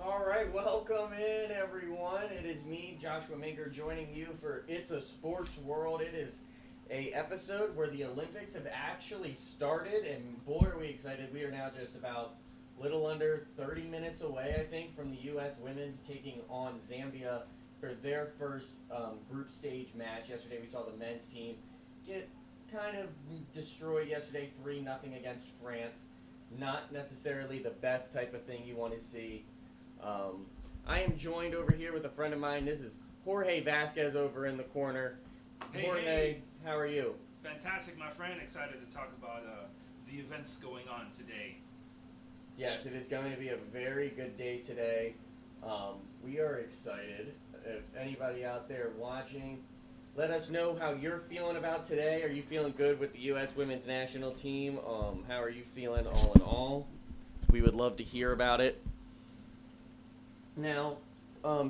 All right, welcome in everyone. It is me, Joshua Minker, joining you for It's a Sports World. It is a episode where the Olympics have actually started, and boy, are we excited. We are now just about little under 30 minutes away, I think, from the U.S. women's taking on Zambia for their first group stage match. Yesterday, we saw the men's team get kind of destroyed yesterday, 3-0 against France. Not necessarily the best type of thing you want to see. I am joined over here with a friend of mine. This is Jorge Vasquez over in the corner. Jorge, how are you? Fantastic, my friend. Excited to talk about the events going on today. Yes, it is going to be a very good day today. We are excited. If anybody out there watching, let us know how you're feeling about today. Are you feeling good with the U.S. women's national team? How are you feeling all in all? We would love to hear about it. Now,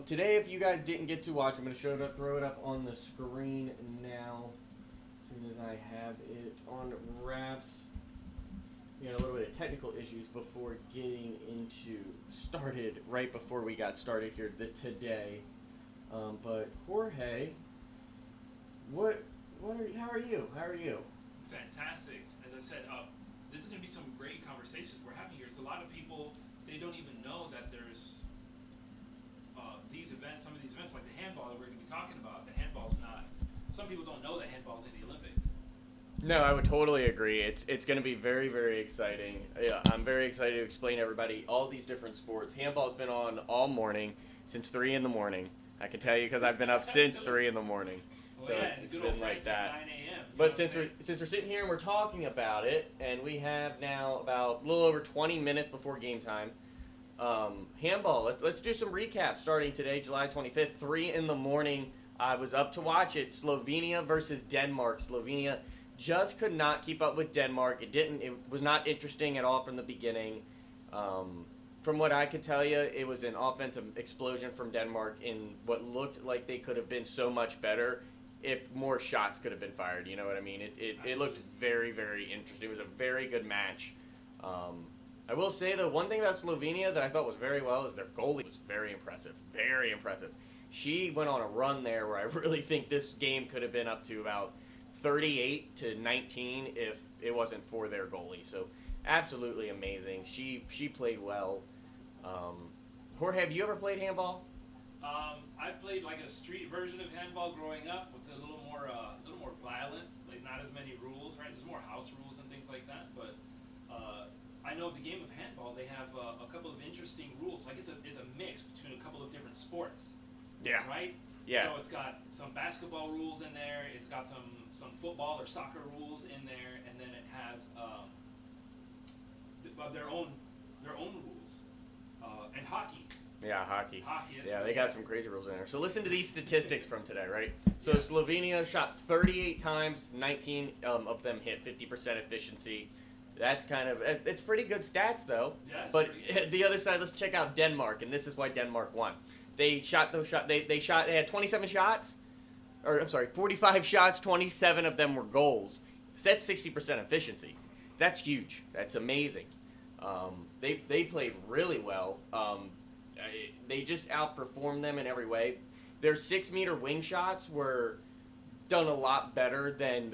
today, if you guys didn't get to watch, I'm going to throw it up on the screen now. As soon as I have it on wraps. We had a little bit of technical issues before getting started, right before we got started here today. But Jorge, how are you? How are you? Fantastic. As I said, there's going to be some great conversations we're having here. It's a lot of people, they don't even know that there's these events, some of these events like the handball that we're going to be talking about. The handball's not, some people don't know that handball's in the Olympics. No, I would totally agree. It's going to be very, very exciting. Yeah, I'm very excited to explain to everybody all these different sports. Handball's been on all morning, since 3 in the morning. I can tell you because I've been up since 3 in the morning. Well, So yeah, it's good been old like France that. is 9 a.m. But since we're sitting here and we're talking about it, and we have now about a little over 20 minutes before game time, handball. Let's do some recaps starting today, July 25th, 3 in the morning. I was up to watch it. Slovenia versus Denmark. Slovenia just could not keep up with Denmark. It was not interesting at all from the beginning. From what I could tell you, it was an offensive explosion from Denmark in what looked like they could have been so much better if more shots could have been fired. You know what I mean? It looked very, very interesting. It was a very good match. I will say, though, one thing about Slovenia that I thought was very well is their goalie was very impressive. Very impressive. She went on a run there where I really think this game could have been up to about 38-19 if it wasn't for their goalie. So absolutely amazing. She played well. Jorge, have you ever played handball? I've played like a street version of handball growing up. Was a little more violent, like not as many rules, right? There's more house rules and things like that. But I know the game of handball, they have a couple of interesting rules. Like it's a mix between a couple of different sports. Yeah. Right? Yeah. So it's got some basketball rules in there. It's got some football or soccer rules in there, and then it has their own rules. And hockey. Yeah, hockey. Hockey. Yeah, they got some crazy rules in there. So listen to these statistics from today, right? So Yeah. Slovenia shot 38 times, 19 of them hit, 50% efficiency. That's it's pretty good stats, though. Yeah, it's But pretty good. the other side, let's check out Denmark, and this is why Denmark won. They had 27 shots, or I'm sorry, 45 shots, 27 of them were goals. That's 60% efficiency. That's huge. That's amazing. They played really well. They just outperformed them in every way. Their 6-meter wing shots were done a lot better than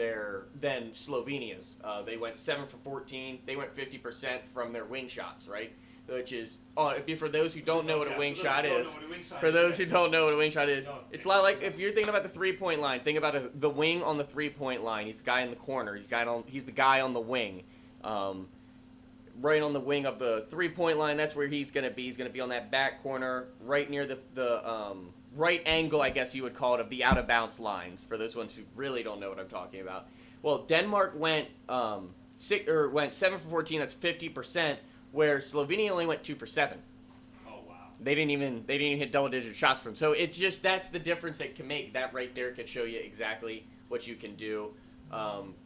Slovenia's. They went 7 for 14. They went 50% from their wing shots, right? Which is, for those who don't know what a wing shot is, it's a lot like if you're thinking about the 3-point line. Think about the wing on the 3-point line. He's the guy in the corner. He's the guy on the wing. Right on the wing of the 3-point line, that's where he's going to be. He's going to be on that back corner, right near the right angle, I guess you would call it, of the out-of-bounds lines, for those ones who really don't know what I'm talking about. Well, Denmark went 7 for 14, that's 50%, where Slovenia only went 2 for 7. Oh, wow. They didn't even hit double-digit shots from. So it's just, that's the difference it can make. That right there can show you exactly what you can do.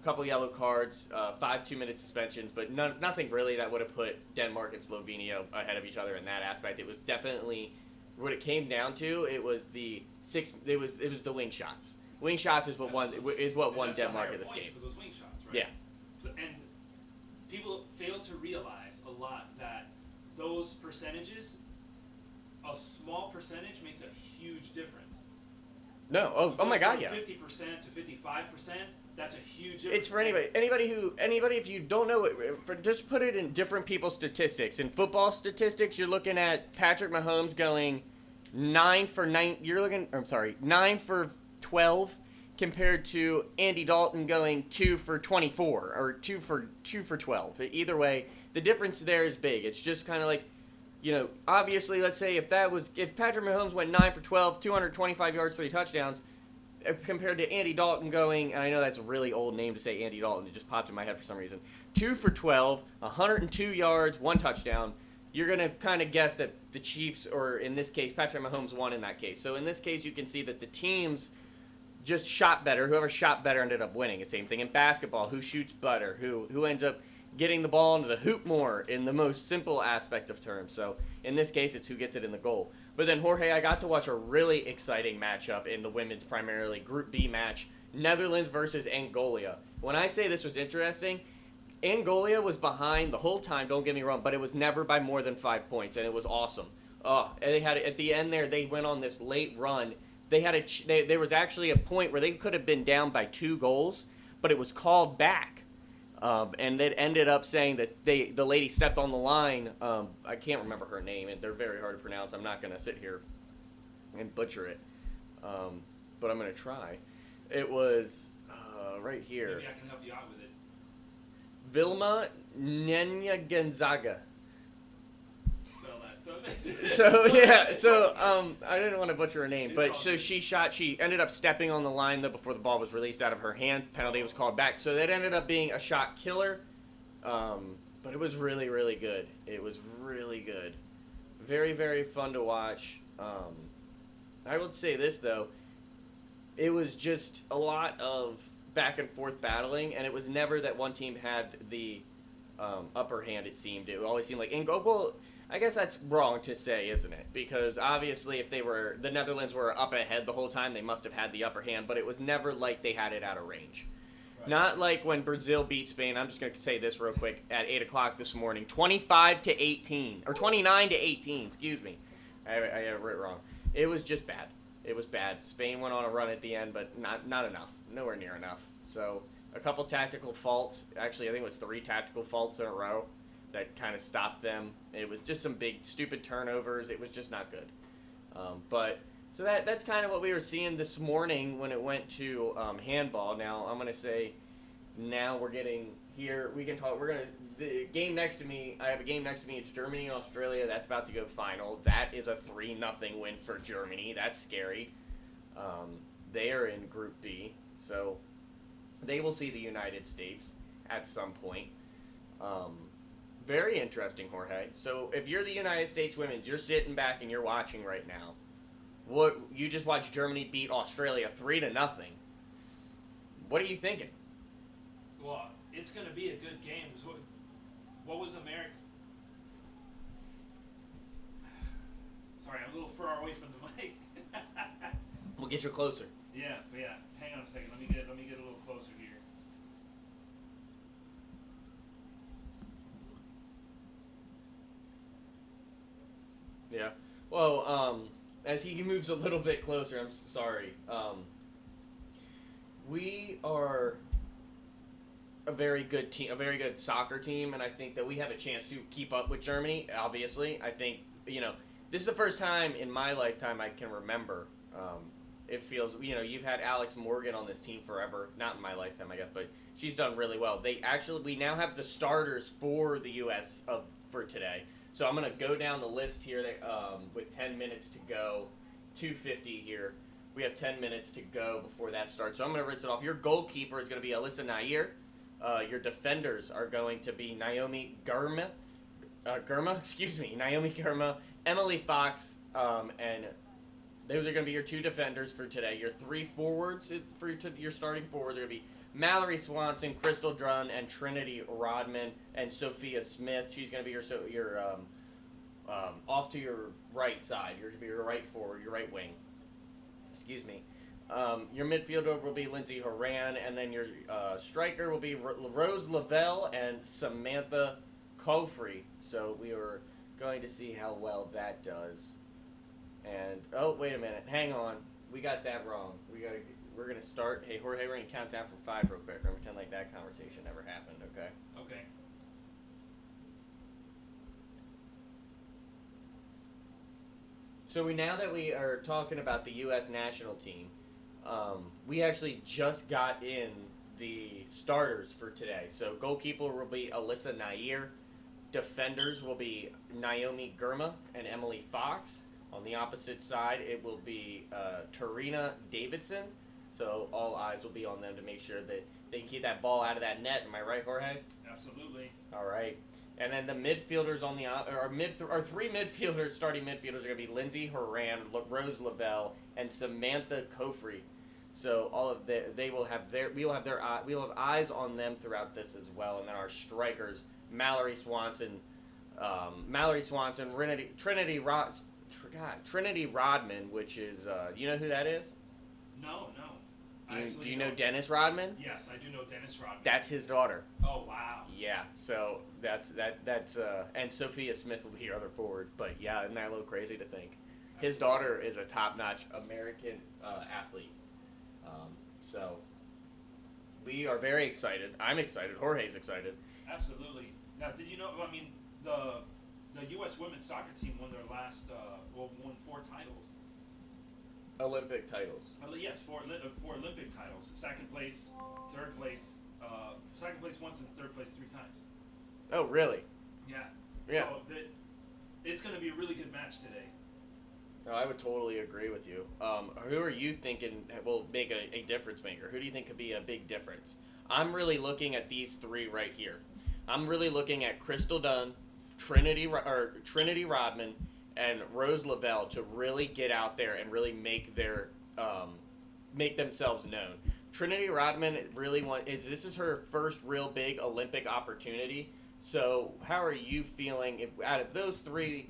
Couple yellow cards, 5 2-minute suspensions, but nothing really that would have put Denmark and Slovenia ahead of each other in that aspect. It was definitely what it came down to. It was the wing shots. Wing shots is what won Denmark in this game. For those wing shots, right? Yeah. So, and people fail to realize a lot that those percentages a small percentage makes a huge difference. No, oh my God, yeah. 50% to 55%, that's a huge difference. It's for anybody if you don't know it, just put it in different people's statistics. In football statistics, you're looking at Patrick Mahomes going 9 for 12 compared to Andy Dalton going 2 for 24 or 2 for 12. Either way, the difference there is big. It's just kind of like, obviously, let's say if Patrick Mahomes went 9 for 12, 225 yards, 3 touchdowns, compared to Andy Dalton going, and I know that's a really old name to say Andy Dalton, it just popped in my head for some reason, 2 for 12, 102 yards, 1 touchdown, you're going to kind of guess that the Chiefs, or in this case, Patrick Mahomes won in that case. So in this case, you can see that the teams just shot better. Whoever shot better ended up winning. The same thing in basketball. Who shoots better? Who ends up getting the ball into the hoop more in the most simple aspect of terms. So in this case, it's who gets it in the goal. But then, Jorge, I got to watch a really exciting matchup in the women's primarily Group B match, Netherlands versus Angola. When I say this was interesting, Angola was behind the whole time, don't get me wrong, but it was never by more than 5 points, and it was awesome. And they had at the end there, they went on this late run. There was actually a point where they could have been down by 2 goals, but it was called back. And it ended up saying that the lady stepped on the line. I can't remember her name, and they're very hard to pronounce. I'm not going to sit here and butcher it, but I'm going to try. It was right here. Maybe I can help you out with it. Vilma Nenya Gonzaga. So yeah, I didn't want to butcher her name, but so she ended up stepping on the line though before the ball was released out of her hand. Penalty was called back, so that ended up being a shot killer. But it was really, really good. It was really good. Very, very fun to watch. I would say this though, it was just a lot of back and forth battling, and it was never that one team had the upper hand. It always seemed like well, I guess that's wrong to say, isn't it? Because obviously if the Netherlands were up ahead the whole time, they must have had the upper hand, but it was never like they had it out of range. Right. Not like when Brazil beat Spain. I'm just going to say this real quick. At 8 o'clock this morning, 25-18, or 29-18, excuse me. I got it wrong. It was just bad. It was bad. Spain went on a run at the end, but not enough. Nowhere near enough. So a couple tactical faults. Actually, I think it was 3 tactical faults in a row that kind of stopped them. It was just some big, stupid turnovers. It was just not good. So that's kind of what we were seeing this morning when it went to handball. Now, I'm going to say, now we're getting here. We can talk. The game next to me, I have a game next to me. It's Germany and Australia. That's about to go final. That is a 3-0 win for Germany. That's scary. They are in Group B, so they will see the United States at some point. Very interesting, Jorge. So if you're the United States women, you're sitting back and you're watching right now. You just watched Germany beat Australia 3-0. What are you thinking? Well, it's going to be a good game. So what was America's? Sorry, I'm a little far away from the mic. We'll get you closer. Yeah. Hang on a second. Let me get a little closer here. Yeah. Well, as he moves a little bit closer, I'm sorry. We are a very good team, a very good soccer team, and I think that we have a chance to keep up with Germany. Obviously, I think this is the first time in my lifetime I can remember. It feels you've had Alex Morgan on this team forever, not in my lifetime, I guess, but she's done really well. We now have the starters for the U.S. for today. So I'm going to go down the list here with 10 minutes to go, 2:50 here. We have 10 minutes to go before that starts. So I'm going to rinse it off. Your goalkeeper is going to be Alyssa Nair. Your defenders are going to be Naomi Girma, Emily Fox, and those are going to be your 2 defenders for today. Your 3 forwards, your starting forwards are going to be Mallory Swanson, Crystal Drunn, and Trinity Rodman, and Sophia Smith. She's going to be your off to your right side. You're going to be your right forward, your right wing. Excuse me. Your midfielder will be Lindsay Horan, and then your striker will be Rose Lavelle and Samantha Kofri. So we are going to see how well that does. And oh, wait a minute, hang on, we got that wrong. We're gonna start. Hey Jorge, we're gonna count down from 5 real quick. We're gonna pretend like that conversation never happened. Okay. Okay. So now that we are talking about the U.S. national team, we actually just got in the starters for today. So goalkeeper will be Alyssa Nair. Defenders will be Naomi Girma and Emily Fox. On the opposite side, it will be Tarina Davidson. So all eyes will be on them to make sure that they can keep that ball out of that net. Am I right, Jorge? Absolutely. All right. And then the midfielders on the our 3 midfielders, starting midfielders, are going to be Lindsay Horan, Rose Lavelle, and Samantha Kofri. So all of we will have eyes on them throughout this as well. And then our strikers, Mallory Swanson, Trinity Rodman, which is you know who that is? No. Do you know Dennis Rodman? Yes, I do know Dennis Rodman. That's his daughter. Oh wow. Yeah, so that's and Sophia Smith will be your other forward. But yeah, isn't that a little crazy to think? His daughter is a top-notch American athlete. So we are very excited. I'm excited. Jorge's excited. Absolutely. Now, did you know? I mean, the U.S. women's soccer team won their last won 4 titles. Olympic titles. Yes, 4 Olympic titles. Second place, third place. Second place once and third place 3 times. Oh, really? Yeah. Yeah. So it's going to be a really good match today. Oh, I would totally agree with you. Who are you thinking will make a difference maker? Who do you think could be a big difference? I'm really looking at these 3 right here. I'm really looking at Crystal Dunn, Trinity Rodman, and Rose Lavelle to really get out there and really make themselves known. Trinity Rodman this is her first real big Olympic opportunity. So how are you feeling if out of those 3,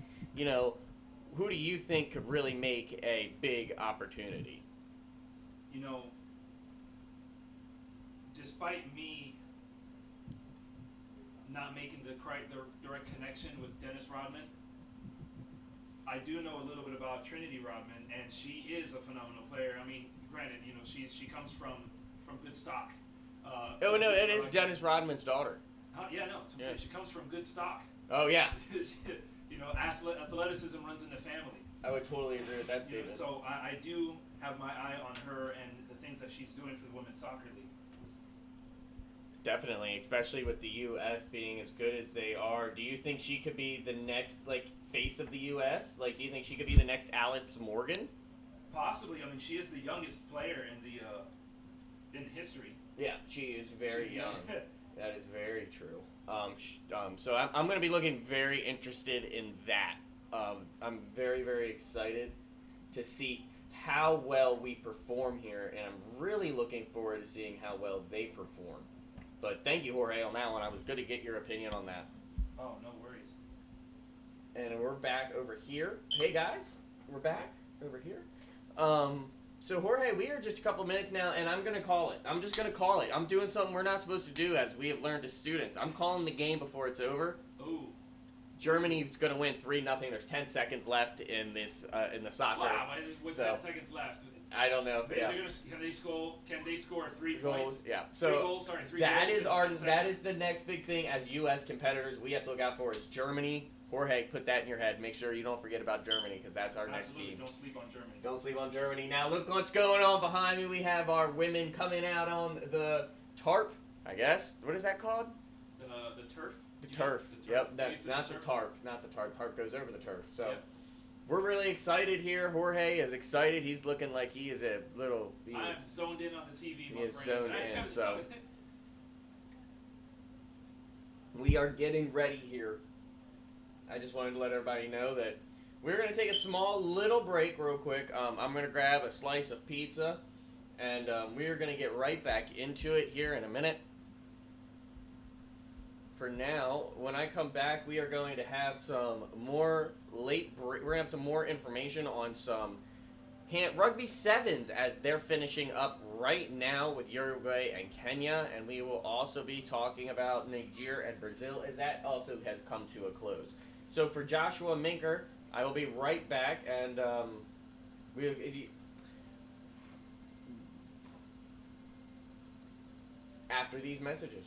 who do you think could really make a big opportunity? Despite me not making the direct connection with Dennis Rodman, I do know a little bit about Trinity Rodman, and she is a phenomenal player. I mean, granted, she comes from good stock. Oh no, it is Dennis Rodman's daughter. Yeah, no. Yeah. She comes from good stock. Oh yeah. Athleticism runs in the family. I would totally agree with that statement. So I do have my eye on her and the things that she's doing for the Women's Soccer League. Definitely, especially with the U.S. being as good as they are. Do you think she could be the next face of the U.S.? Do you think she could be the next Alex Morgan? Possibly. I mean, she is the youngest player in history. Yeah, she is very young. That is very true. So I'm going to be looking very interested in that. I'm very, very excited to see how well we perform here, and I'm really looking forward to seeing how well they perform. But thank you, Jorge, on that one. I was good to get your opinion on that. Oh, no worries. And we're back over here. Hey, guys. We're back over here. So, Jorge, we are just a couple minutes now, and I'm going to call it. I'm just going to call it. I'm doing something we're not supposed to do, as we have learned as students. I'm calling the game before it's over. Ooh. Germany's going to win 3-0. There's 10 seconds left in this in the soccer. Wow, what's 10 seconds left? I don't know. Can they score 3 goals? points? Yeah. So 3 goals, sorry, 3 that goals is that is the next big thing as U.S. competitors we have to look out for is Germany. Jorge, put that in your head. Make sure you don't forget about Germany because that's our next team. Don't sleep on Germany. Don't sleep on Germany. Now look what's going on behind me. We have our women coming out on the tarp. I guess. What is that called? The turf. The turf. Yep. That's not the tarp. Not the tarp. Tarp goes over the turf. So. Yep. We're really excited here. Jorge is excited. He's looking like he is a little... I'm zoned in on the TV, He is zoned in, so... We are getting ready here. I just wanted to let everybody know that we're going to take a small little break real quick. I'm going to grab a slice of pizza, and we're going to get right back into it here in a minute. For now, when I come back, we are going to have some more we're going to have some more information on some rugby sevens as they're finishing up right now with Uruguay and Kenya, and we will also be talking about Niger and Brazil as that also has come to a close. So for Joshua Minker, I will be right back, and we after these messages.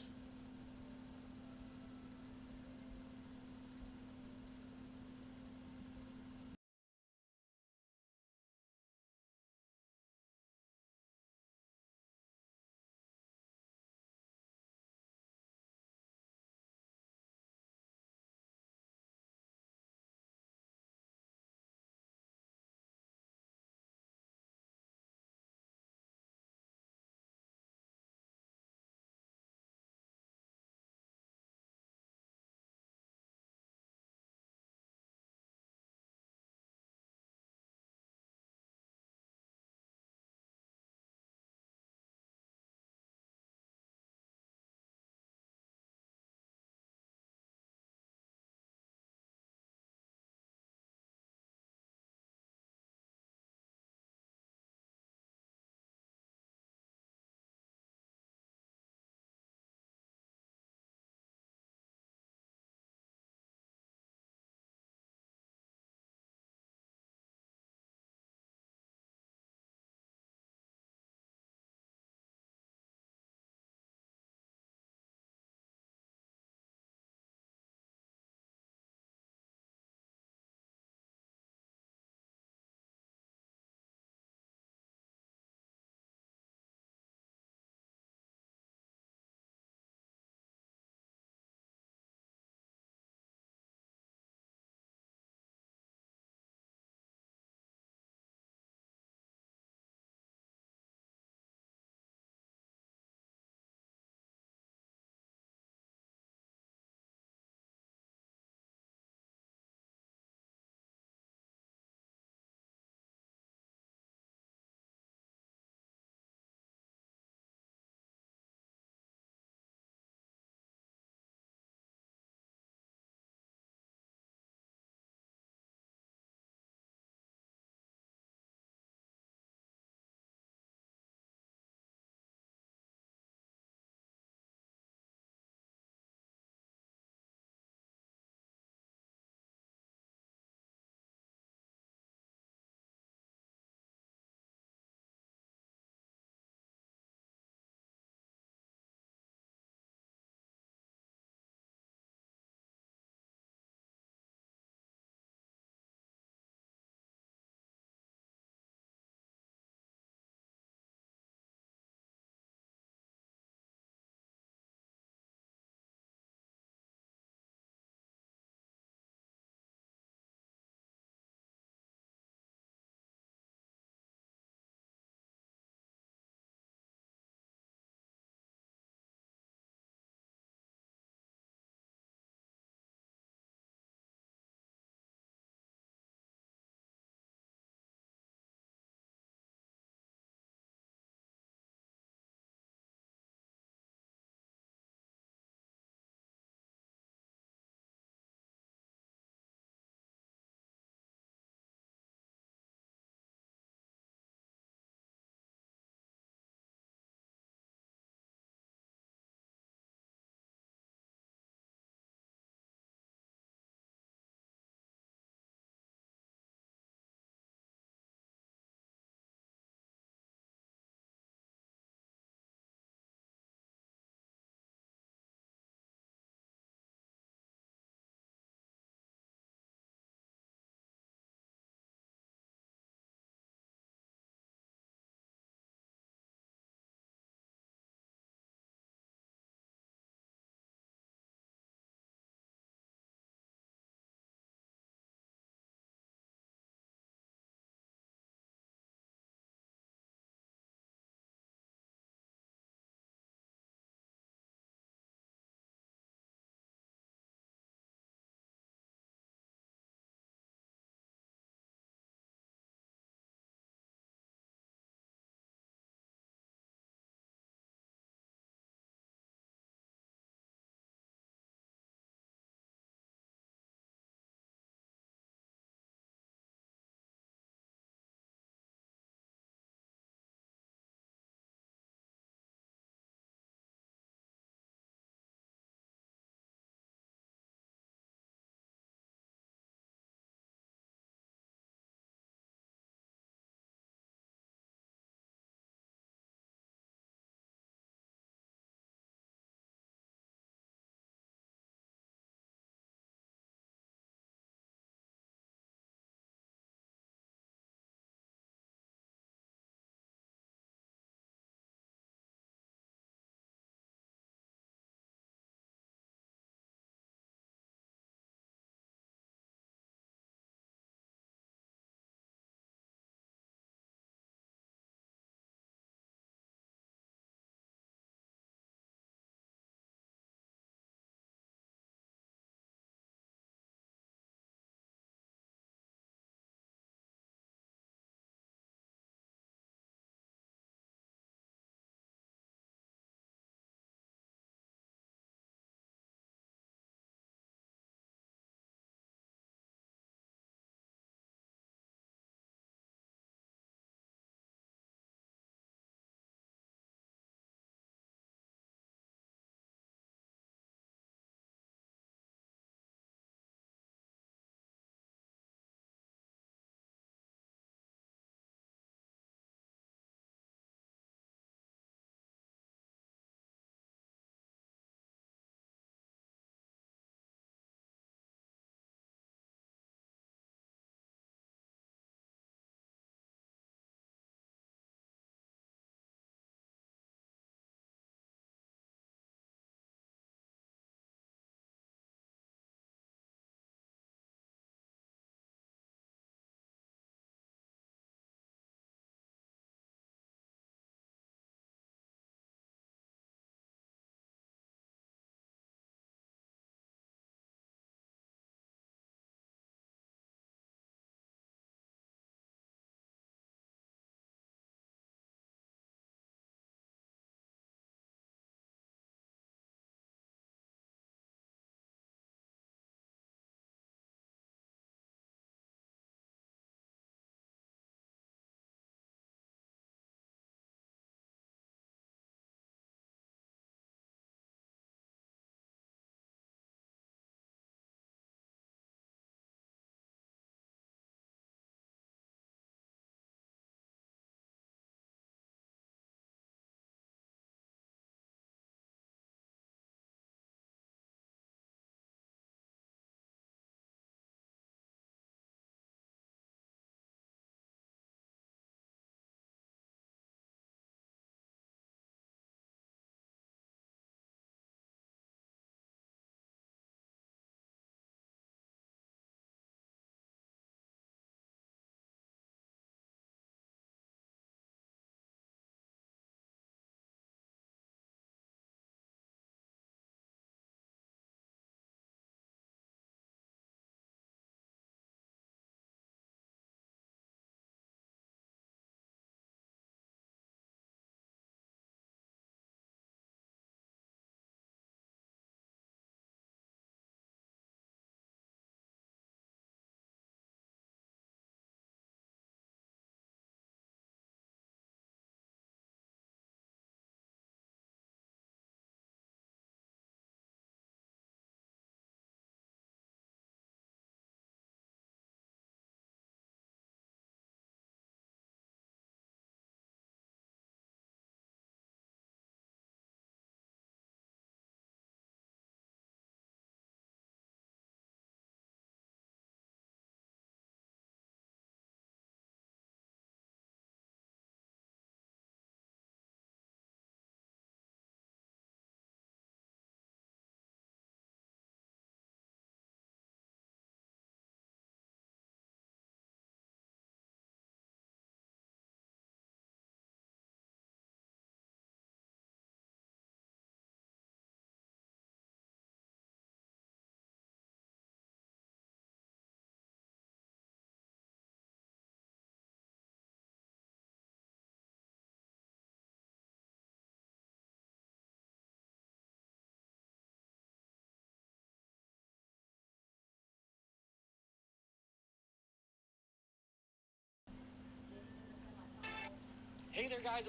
Hey there, guys.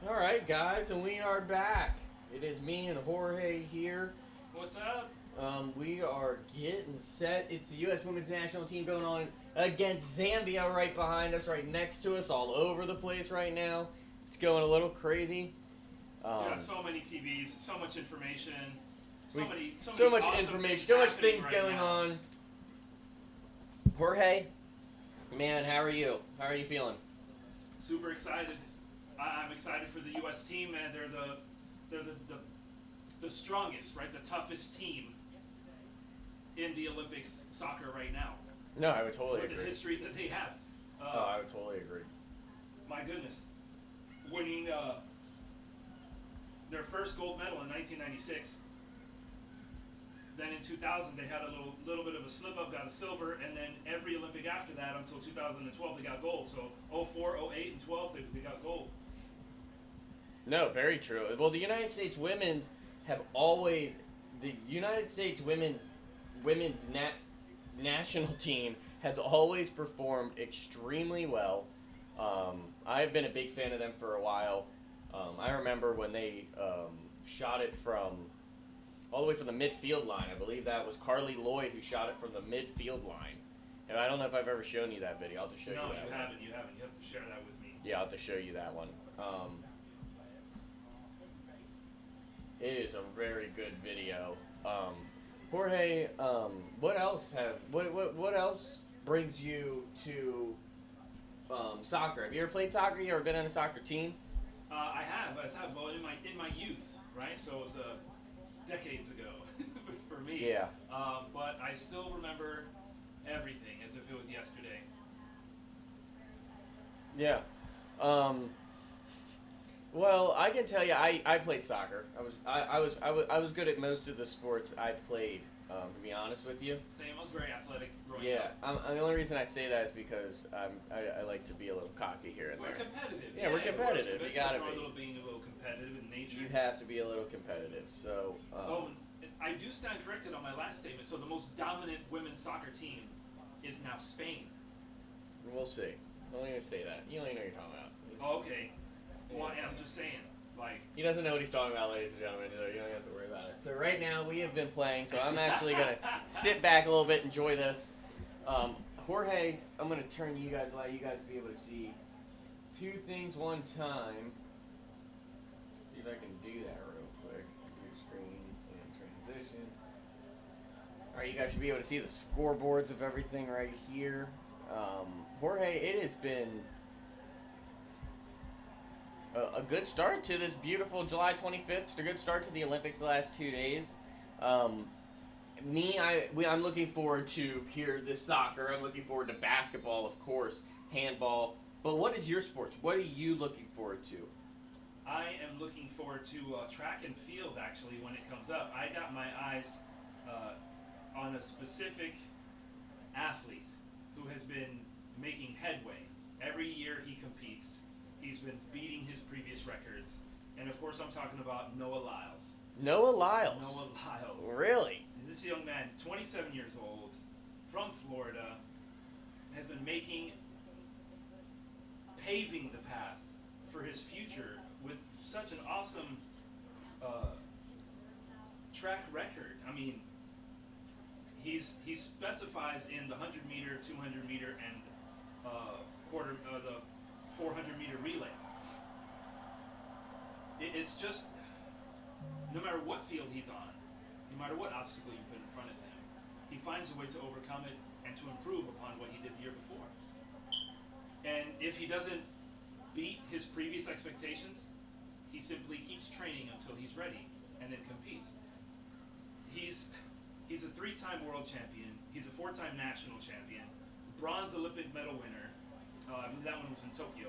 All right, guys, and we are back. It is me and Jorge here. What's up? We are getting set. It's the U.S. Women's National Team going on against Zambia right behind us, right next to us, all over the place right now. It's going a little crazy. So many TVs, so much information, so much awesome information, things so much happening things right going now. on. Jorge, man, how are you? How are you feeling? Super excited. I'm excited for the U.S. team, man. They're the strongest, right? The toughest team in the Olympics soccer right now. No, I would totally with agree. the history that they have. I would totally agree. My goodness, winning their first gold medal in 1996. Then in 2000 they had a little bit of a slip up, got a silver, and then every Olympic after that until 2012 they got gold. So 04, 08, and 12 they got gold. No, very true. Well, the United States women's have always women's national team has always performed extremely well. I've been a big fan of them for a while. I remember when they shot it from all the way from the midfield line. I believe that was Carly Lloyd who shot it from the midfield line. And I don't know if I've ever shown you that video. I'll have to show you that. No, you one. haven't. You haven't. You have to share that with me. Yeah, I'll have to show you that one. It is a very good video. Jorge, what else brings you to soccer? Have you ever played soccer? You ever been on a soccer team? I have, well, in my youth, right? So it was decades ago for me. Yeah. But I still remember everything as if it was yesterday. Yeah. Well, I can tell you, I played soccer. I was good at most of the sports I played. To be honest with you. Same. I was very athletic growing Yeah. up. The only reason I say that is because I like to be a little cocky here and We're there. competitive. Yeah, we're competitive. You gotta be. Being a little competitive in nature. You have to be a little competitive. So. I do stand corrected on my last statement. So the most dominant women's soccer team is now Spain. We'll see. I'm only gonna say that. You don't even know what you're talking about. Oh, okay. Well, yeah, I'm just saying. Like, he doesn't know what he's talking about, ladies and gentlemen. So you don't have to worry about it. So right now we have been playing. So I'm actually gonna sit back a little bit, enjoy this. Jorge, I'm gonna turn allow you guys to be able to see two things one time. See if I can do that real quick. View screen and transition. All right, you guys should be able to see the scoreboards of everything right here. Jorge, it has been a good start to this beautiful July 25th. It's a good start to the Olympics the last 2 days. I'm looking forward to this soccer. I'm looking forward to basketball, of course, handball. But what is your sports? What are you looking forward to? I am looking forward to track and field, actually, when it comes up. I got my eyes on a specific athlete who has been making headway. Every year he competes. He's been beating his previous records. And of course I'm talking about Noah Lyles. Noah Lyles? Noah Lyles. Really? This young man, 27 years old, from Florida, has been paving the path for his future with such an awesome track record. I mean, he specifies in the 100-meter, 200-meter, and the 400-meter relay. It's just, no matter what field he's on, no matter what obstacle you put in front of him, he finds a way to overcome it and to improve upon what he did the year before. And if he doesn't beat his previous expectations, he simply keeps training until he's ready and then competes. He's a 3-time world champion. He's a 4-time national champion. Bronze Olympic medal winner. I believe that one was in Tokyo.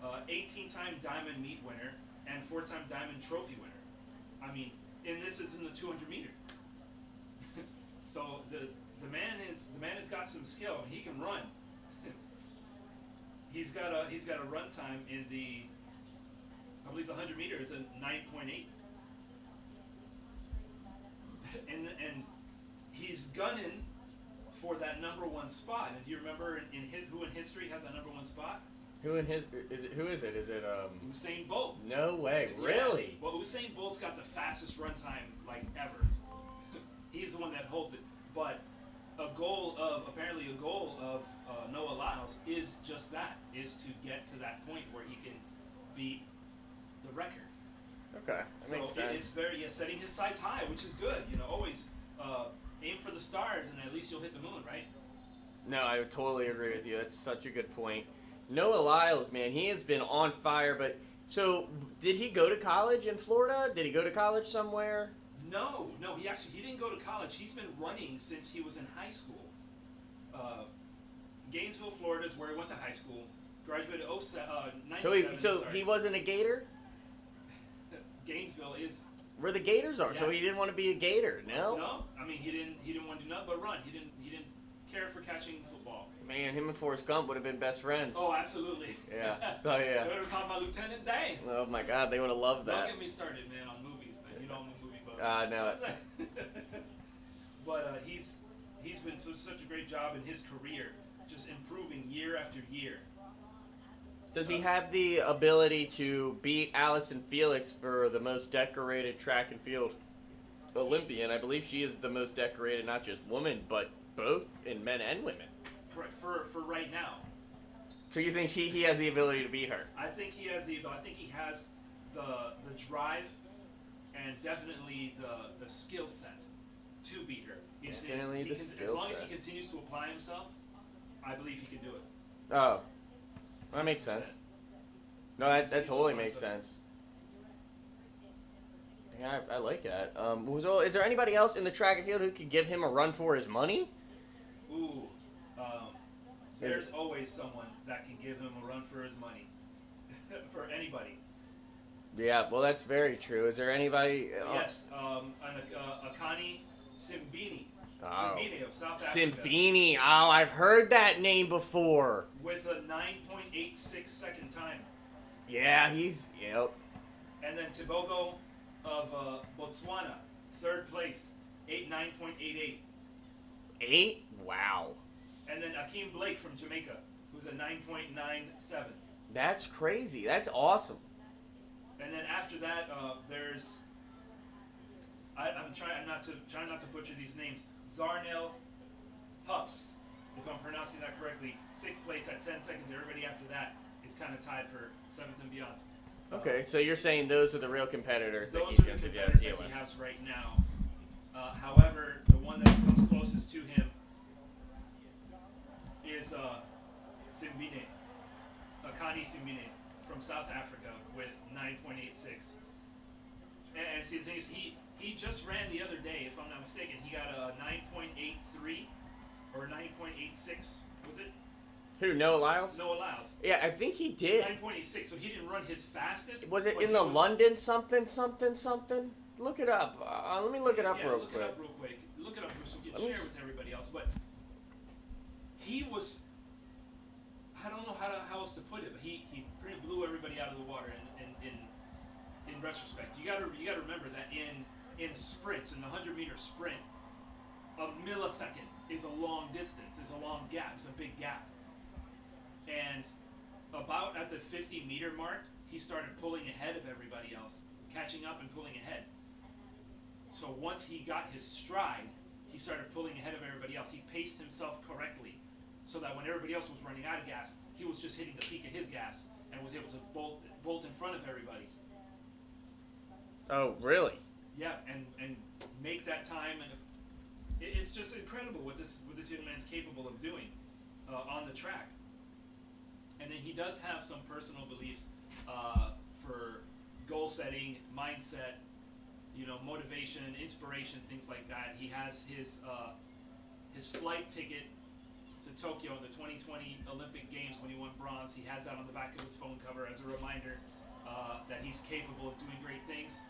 18-time diamond meet winner and 4-time diamond trophy winner. I mean, and this is in the 200-meter. So the man has got some skill. He can run. He's got a run time in the I believe the 100 meter is a 9.8. and he's gunning for that #1 spot. And do you remember who in history has that #1 spot? Who is it? Is it Usain Bolt. No way, Yeah. really? Well, Usain Bolt's got the fastest run time like ever. He's the one that holds it. But apparently a goal of Noah Lyles is just that, is to get to that point where he can beat the record. Okay, that makes sense. It is setting his sights high, which is good. Always aim for the stars, and at least you'll hit the moon, right? No, I totally agree with you. That's such a good point. Noah Lyles, man, he has been on fire. But so, did he go to college in Florida? Did he go to college somewhere? No, he didn't go to college. He's been running since he was in high school. Gainesville, Florida is where he went to high school. Graduated 97. So he wasn't a Gator? Gainesville is Where the Gators are. Yes. So he didn't want to be a Gator, no? No, I mean he didn't want to do nothing but run. He didn't care for catching football. Man, him and Forrest Gump would have been best friends. Oh, absolutely. Yeah. Oh, yeah. They were talking about Lieutenant Dan. Oh my God, they would have loved that. Don't get me started, man, on movies, man. You know I'm a movie buff. No. But he's been such a great job in his career, just improving year after year. Does he have the ability to beat Allison Felix for the most decorated track and field Olympian? I believe she is the most decorated, not just woman, but both in men and women. Correct. For right now. So you think he has the ability to beat her? I think he has the drive and definitely the skill set to beat her. As long as he continues to apply himself, I believe he can do it. Oh, that makes sense. No, that totally makes sense. Yeah, I like that. Is there anybody else in the track and field who could give him a run for his money? Ooh, there's always someone that can give him a run for his money. For anybody. Yeah, well, that's very true. Is there anybody? Yes, Akani Simbini. Oh. Simbini of South Africa. Simbini. Oh, I've heard that name before. With a 9.86 second time. Yeah, yep. And then Tibogo of Botswana, 3rd place, 9.88. 8? Wow. And then Akeem Blake from Jamaica, who's a 9.97. That's crazy. That's awesome. And then after that, there's I'm trying not to butcher these names. Zarnell Huffs, if I'm pronouncing that correctly, 6th place at 10 seconds. Everybody after that is kind of tied for 7th and beyond. Okay, so you're saying those are the real competitors that Those he's are going the to competitors deal that with. he has right now. However, the one that comes closest to him is Simbine, Akani Simbine from South Africa with 9.86. And see, the thing is, he just ran the other day, if I'm not mistaken. He got a 9.83 or 9.86. Was it? Who, Noah Lyles? Noah Lyles. Yeah, I think he did. 9.86. So he didn't run his fastest. Was it in the London something? Look it up. Let me look it up real quick. Look it up real quick. Look it up so we can share with everybody else. But he was, I don't know how else to put it, but he pretty blew everybody out of the water in retrospect. You gotta remember that in sprints, in the 100-meter sprint, a millisecond is a long distance, is a long gap, it's a big gap. And about at the 50-meter mark, he started pulling ahead of everybody else, catching up and pulling ahead. So once he got his stride, he started pulling ahead of everybody else. He paced himself correctly so that when everybody else was running out of gas, he was just hitting the peak of his gas and was able to bolt in front of everybody. Oh, really? Yeah, and make that time, and it's just incredible what this young man's capable of doing on the track. And then he does have some personal beliefs for goal setting, mindset, motivation, inspiration, things like that. He has his flight ticket to Tokyo, the 2020 Olympic Games, when he won bronze. He has that on the back of his phone cover as a reminder that he's capable of doing great things,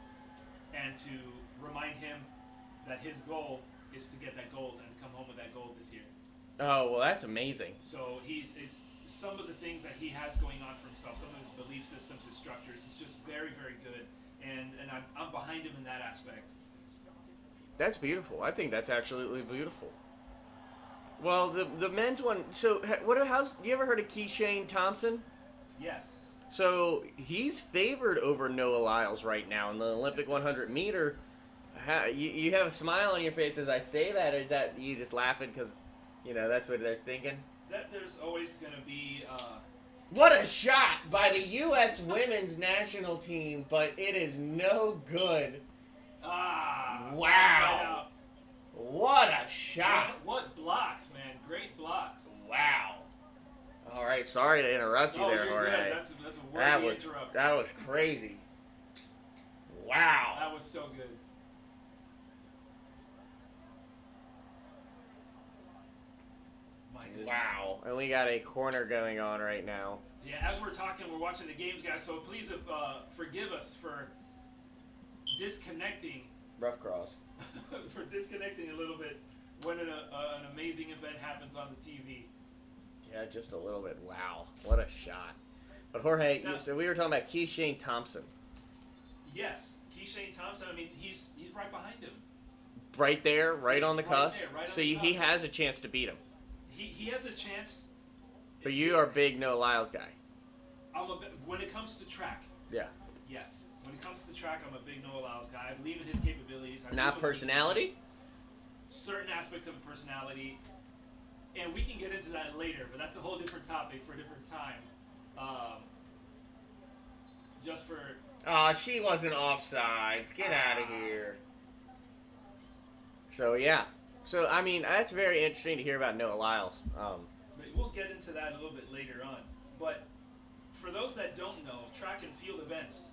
and to remind him that his goal is to get that gold and to come home with that gold this year. Oh, well, that's amazing. So he's some of the things that he has going on for himself, some of his belief systems, his structures, is just very, very good. And I'm behind him in that aspect. That's beautiful. I think that's absolutely beautiful. Well, the men's one. So, how's you ever heard of Keishane Thompson? Yes. So he's favored over Noah Lyles right now in the Olympic 100 meter. You have a smile on your face as I say that, or is that you just laughing because, that's what they're thinking? That there's always going to be. What a shot by the U.S. women's national team, but it is no good. Wow. Right, what a shot. What blocks, man. Great blocks. Wow. All right, sorry to interrupt you there, Jorge. Good. That's a worthy interruption. That was crazy. Wow. That was so good. Wow. And we got a corner going on right now. Yeah, as we're talking, we're watching the games, guys, so please forgive us for disconnecting. Rough cross. For disconnecting a little bit when an amazing event happens on the TV. Yeah, just a little bit. Wow. What a shot. But Jorge, so we were talking about Keishane Thompson. Yes, Keishane Thompson, I mean, he's right behind him. Right there, right on the cusp. So he cusp. has a chance to beat him. He has a chance. But you are a big Noah Lyles guy. When it comes to track. Yeah. Yes. When it comes to track, I'm a big Noah Lyles guy. I believe in his capabilities. Not personality? Certain aspects of a personality. And we can get into that later, but that's a whole different topic for a different time. Just for... Oh, she wasn't offside. Get out of here. So, yeah. So, I mean, that's very interesting to hear about Noah Lyles. But we'll get into that a little bit later on. But for those that don't know, track and field events,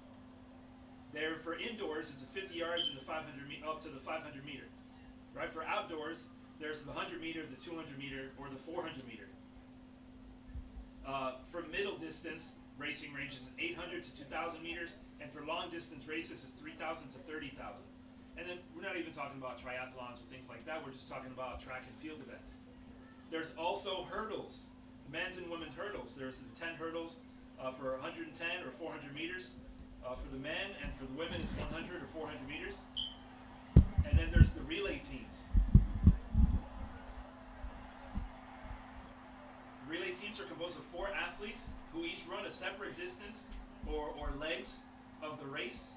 they're for indoors, it's a 50 yards and the 500 up to the 500 meter. Right? For outdoors, there's the 100 meter, the 200 meter, or the 400 meter. For middle distance racing ranges, 800 to 2,000 meters, and for long distance races, is 3,000 to 30,000. And then we're not even talking about triathlons or things like that. We're just talking about track and field events. There's also hurdles, men's and women's hurdles. There's the 10 hurdles for 110 or 400 meters. For the men, and for the women, it's 100 or 400 meters. And then there's the relay teams. Relay teams are composed of 4 athletes who each run a separate distance or legs of the race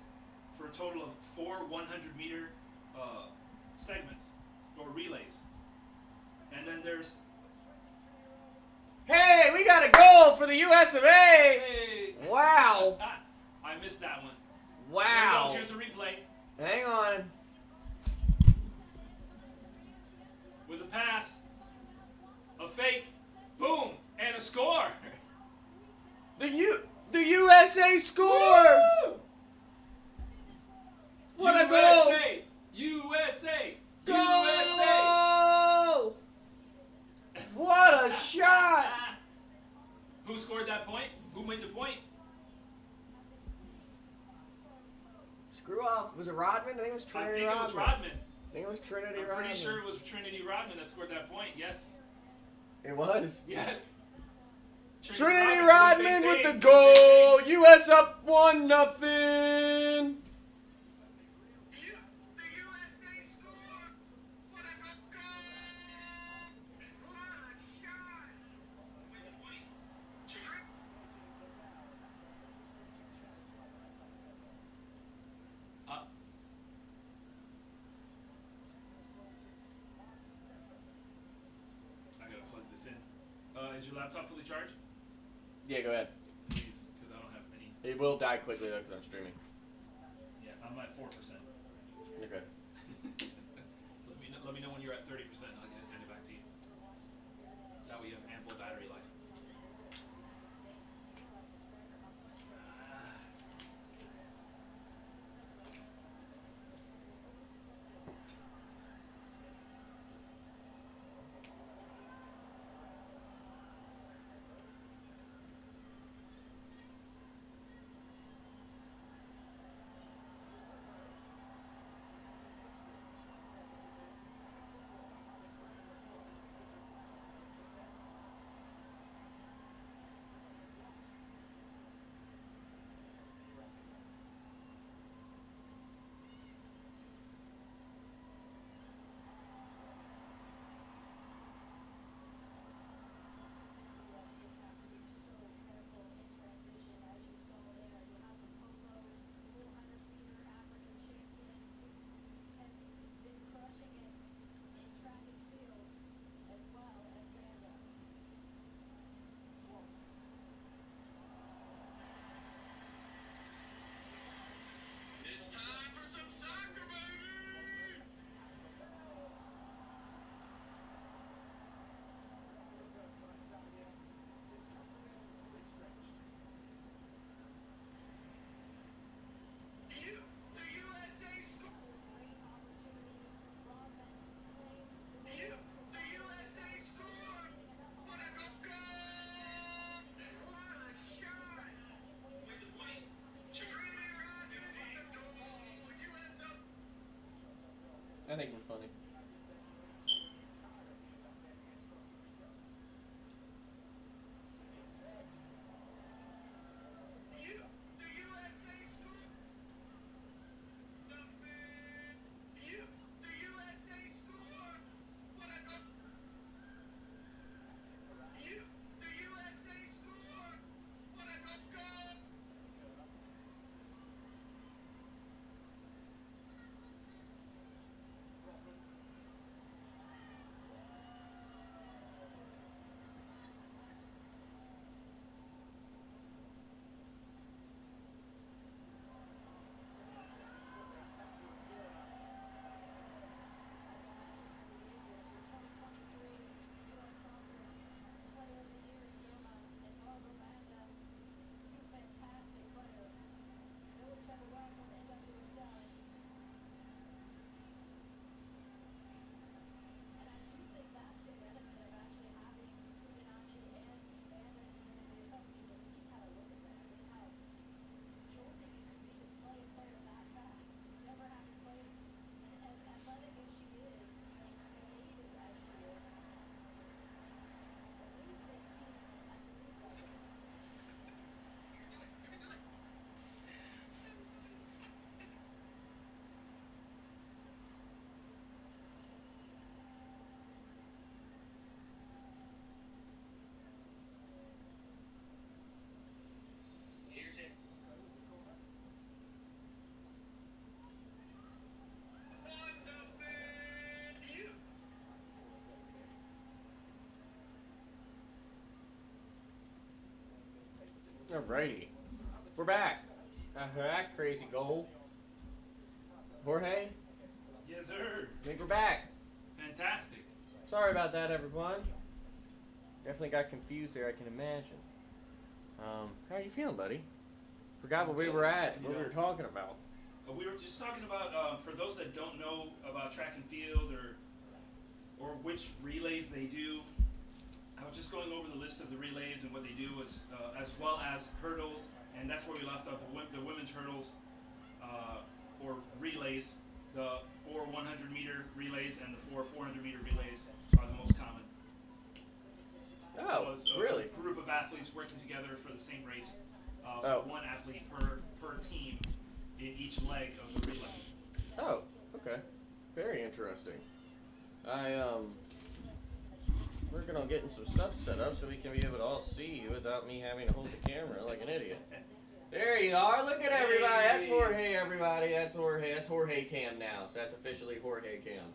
for a total of 4 100-meter segments or relays. And then there's... Hey, we got a goal for the US of A! Hey! Wow! I missed that one. Wow! Here's a replay. Hang on. With a pass, a fake, boom, and a score. The USA score! Woo! What a goal! USA! Goal! What a shot! Who scored that point? Who made the point? Screw off. Was it Rodman? I think it was Trinity Rodman. I think it was Rodman. I think it was Trinity Rodman. I'm pretty sure it was Trinity Rodman that scored that point. Yes. It was? Yes. Trinity Rodman with the goal. US up 1-0. Is your laptop fully charged? Yeah, go ahead. Please, because I don't have any. It will die quickly though, because I'm streaming. Yeah, I'm at 4%. Okay. Let me know when you're at 30%. And I'll hand it back to you. That way you have ample battery life. think we're funny. Alrighty. We're back. After that crazy goal. Jorge? Yes, sir. I think we're back. Fantastic. Sorry about that, everyone. Definitely got confused there, I can imagine. How are you feeling, buddy? Forgot what we were at, what we were talking about. We were just talking about, for those that don't know about track and field or which relays they do, I was just going over the list of the relays and what they do as well as hurdles, and that's where we left off. The women's hurdles or relays, the 4 100-meter relays and the 4 400-meter relays are the most common. Oh, so really? A group of athletes working together for the same race. So one athlete per team in each leg of the relay. Oh, okay. Very interesting. Working on getting some stuff set up so we can be able to all see you without me having to hold the camera like an idiot. There you are. Look at everybody. That's Jorge, everybody. That's Jorge. That's Jorge Cam now. So that's officially Jorge Cam.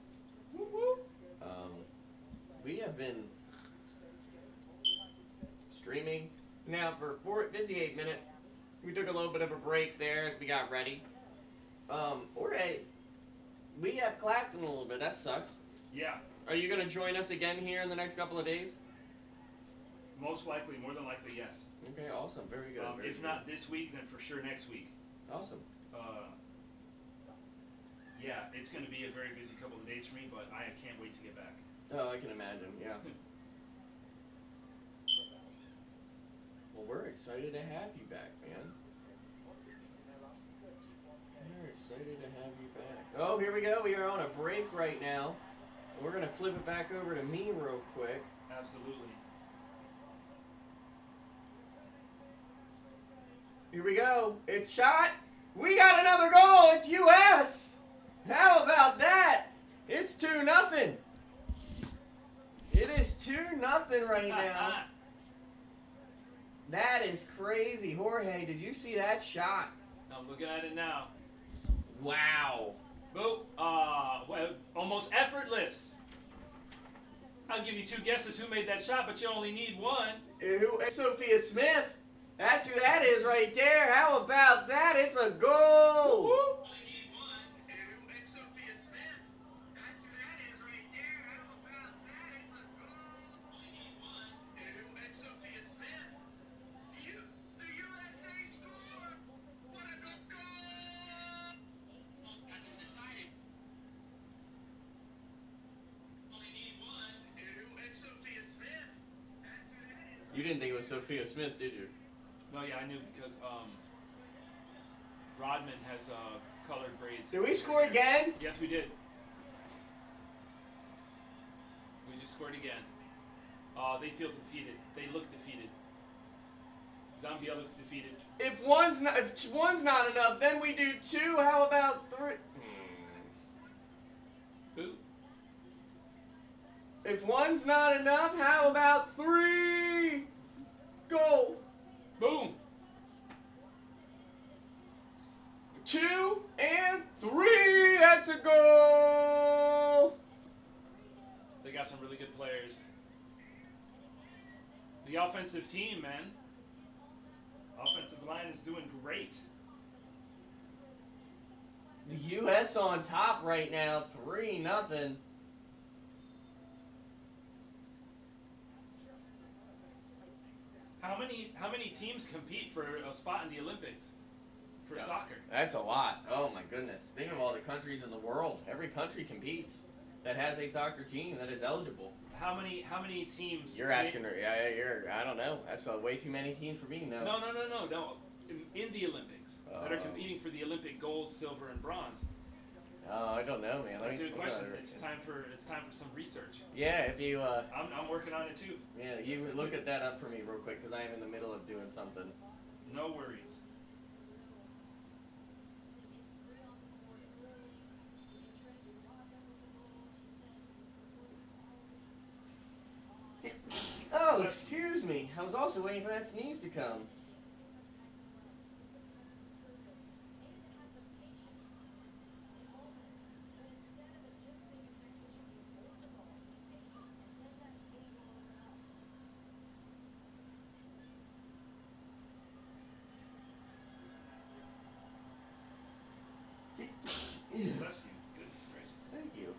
Whoop, whoop. We have been streaming now for 58 minutes. We took a little bit of a break there as we got ready. Jorge, we have class in a little bit. That sucks. Yeah. Are you going to join us again here in the next couple of days? Most likely, more than likely, yes. Okay, awesome. Very good. Very if good. not this week, then for sure next week. Awesome. Yeah, it's going to be a very busy couple of days for me, but I can't wait to get back. Oh, I can imagine, yeah. Well, we're excited to have you back, man. We're excited to have you back. Oh, here we go. We are on a break right now. We're going to flip it back over to me real quick. Absolutely. Here we go. It's shot. We got another goal. It's US. How about that? It's 2-0. It is 2-0 right now. That is crazy. Jorge, did you see that shot? I'm looking at it now. Wow. Boop. Well, almost effortless. I'll give you 2 guesses who made that shot, but you only need 1. It's Sophia Smith. That's who that is right there. How about that? It's a goal. Woo-hoo. It's Sophia Smith. That's who that is right there. How about that? It's a goal. It's Sophia Smith. The USA score. What a goal. Hasn't decided. Only need 1. It's Sophia Smith. That's who that is. You didn't think it was Sophia Smith, did you? No, yeah, I knew because Rodman has colored braids. Did we score again? Yes, we did. scored again. They feel defeated. They look defeated. Zambia looks defeated. If one's not enough, then we do two. How about three? Who? If one's not enough, how about three? Goal. Boom. 2 and 3. That's a goal. They got some really good players. The offensive team, man. Offensive line is doing great. The U.S. on top right now, 3-0. How many teams compete for a spot in the Olympics for soccer? That's a lot. Oh my goodness. Think of all the countries in the world. Every country competes that has a soccer team that is eligible. How many teams? You're asking her. Yeah, I don't know. That's way too many teams for me. No. No. In the Olympics that are competing for the Olympic gold, silver, and bronze. Oh, I don't know, man. That's a good question. It's time for some research. Yeah, if you. I'm working on it too. Yeah, you look at that up for me real quick because I am in the middle of doing something. No worries. Oh, excuse me. I was also waiting for that sneeze to come. Bless you. Goodness gracious. Thank you.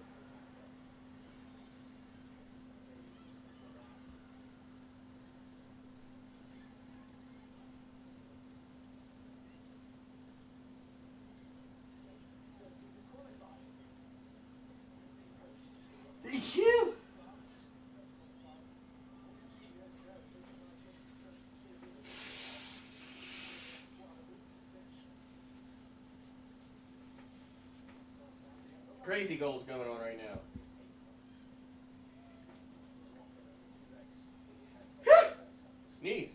Phew. Crazy goals going on right now. Sneeze.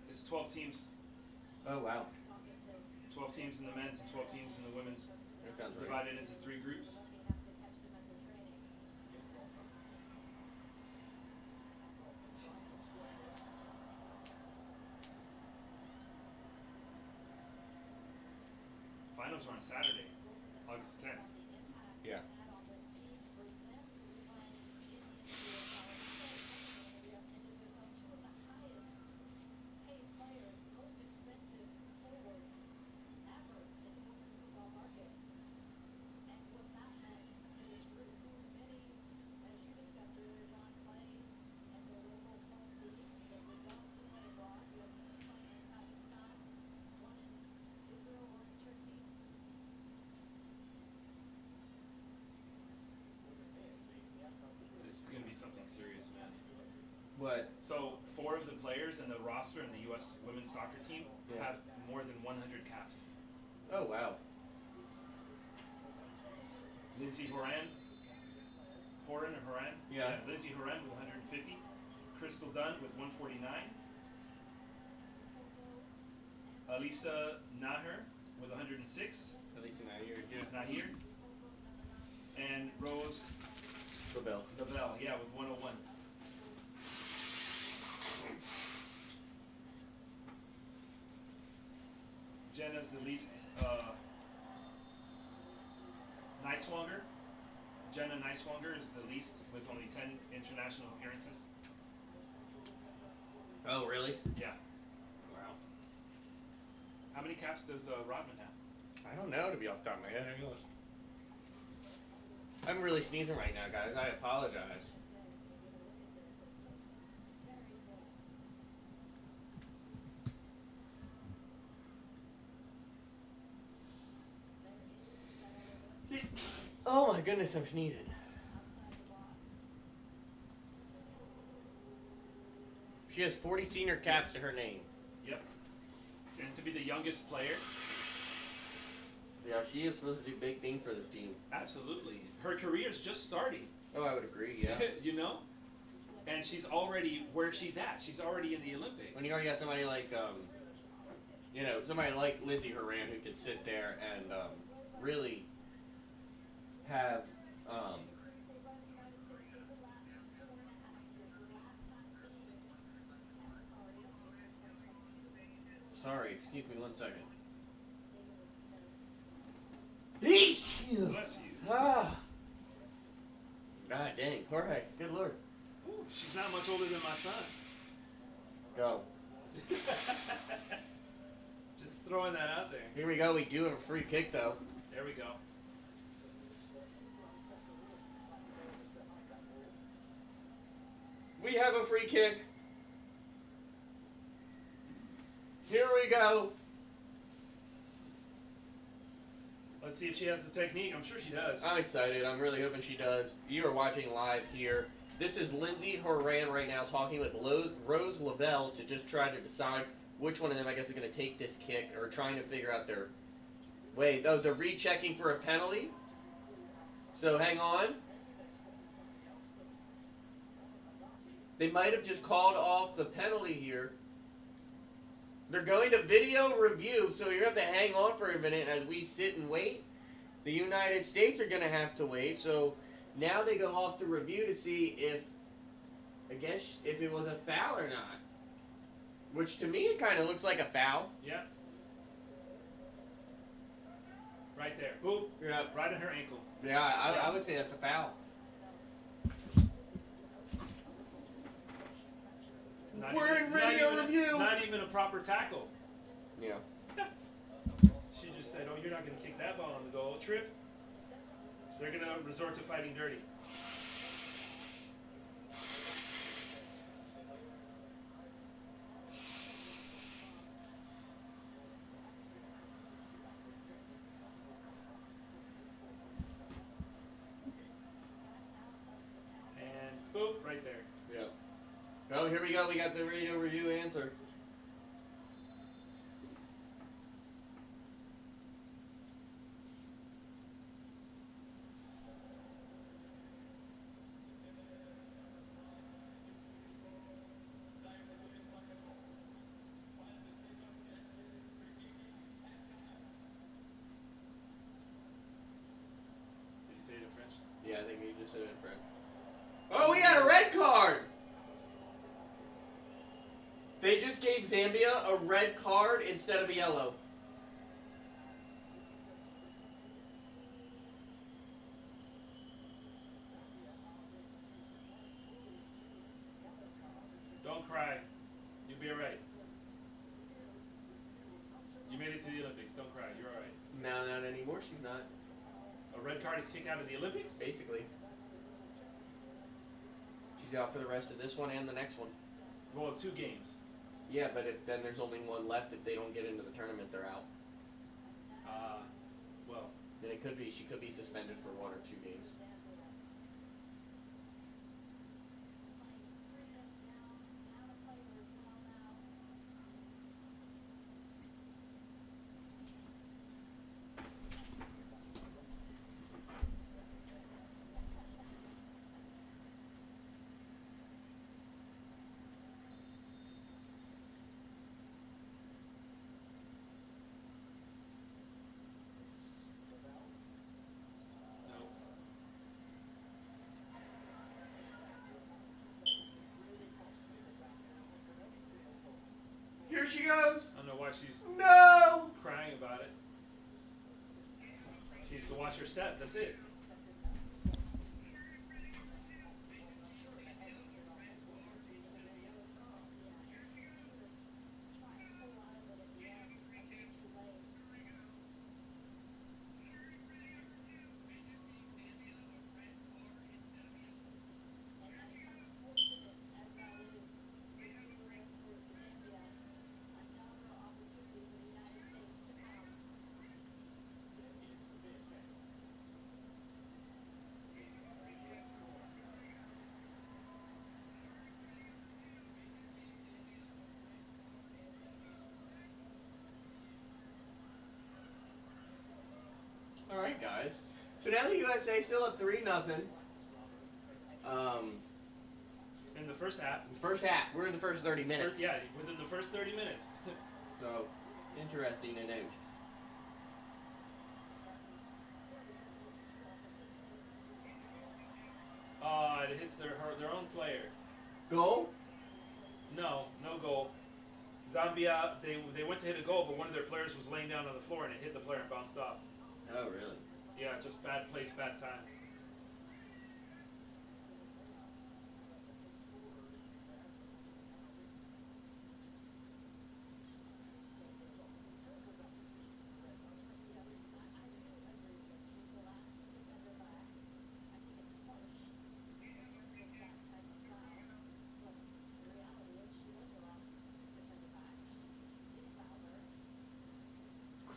It's 12 teams. Oh wow. 12 teams in the men's and 12 teams in the women's. That sounds right. Divided into 3 groups. Finals are on Saturday, August 10th. Yeah. This is going to be something serious, man. What? So 4 of the players in the roster in the U.S. women's soccer team have more than 100 caps. Oh wow. Lindsay Horan. Yeah. Lindsay Horan with 150. Crystal Dunn with 149. Alisa Naher with 106. At least not here. Nahir. And Rose Lavelle. Lavelle, with 101. Jenna's the least Niswanger. Jenna Niswanger is the least with only 10 international appearances. Oh really? Yeah. Wow. How many caps does Rodman have? I don't know, to be off the top of my head. Hang on. I'm really sneezing right now, guys. I apologize. Oh my goodness, I'm sneezing. She has 40 senior caps to her name. Yep. And to be the youngest player. Yeah, she is supposed to do big things for this team. Absolutely. Her career's just starting. Oh, I would agree, yeah. You know? And she's already where she's at. She's already in the Olympics. When you already got somebody like, somebody like Lindsey Horan who could sit there and really have, sorry, excuse me 1 second. Bless you. Ah. God dang, Jorge, good lord. Ooh, she's not much older than my son. Go. Just throwing that out there. Here we go, we do have a free kick though. There we go. We have a free kick. Here we go. Let's see if she has the technique. I'm sure she does. I'm excited. I'm really hoping she does. You are watching live here. This is Lindsey Horan right now talking with Rose Lavelle to just try to decide which one of them, I guess, is going to take this kick or trying to figure out their way. Oh, they're rechecking for a penalty. So hang on. They might have just called off the penalty here. They're going to video review, so you're going to have to hang on for a minute as we sit and wait. The United States are going to have to wait, so now they go off to review to see if it was a foul or not. Which to me, it kind of looks like a foul. Yeah. Right there. Boop. Yeah. Right on her ankle. Yeah, I would say that's a foul. We're in video review. Not even a proper tackle. Yeah. She just said, "Oh, you're not going to kick that ball on the goal." Trip. They're going to resort to fighting dirty. And boop, right there. Yeah. Well, here we go. We got the video review answer. Did he say it in French? Yeah, I think he just said it in French. Oh, we got a red card! They just gave Zambia a red card instead of a yellow. Don't cry. You'll be alright. You made it to the Olympics. Don't cry. You're alright. No, not anymore. She's not. A red card is kicked out of the Olympics? Basically. She's out for the rest of this one and the next one. Well, 2 games. Yeah, but then there's only one left. If they don't get into the tournament, they're out. Well. Then she could be suspended for 1 or 2 games. Here she goes. I don't know why she's No! crying about it. She needs to watch her step. That's it. All right, guys. So now the USA still up 3-0. In the first half. First half. We're in the first 30 minutes. Yeah, within the first 30 minutes. So, interesting to note. It hits their own player. Goal? No goal. Zambia, they went to hit a goal, but one of their players was laying down on the floor and it hit the player and bounced off. Oh, really? Yeah, just bad place, bad time.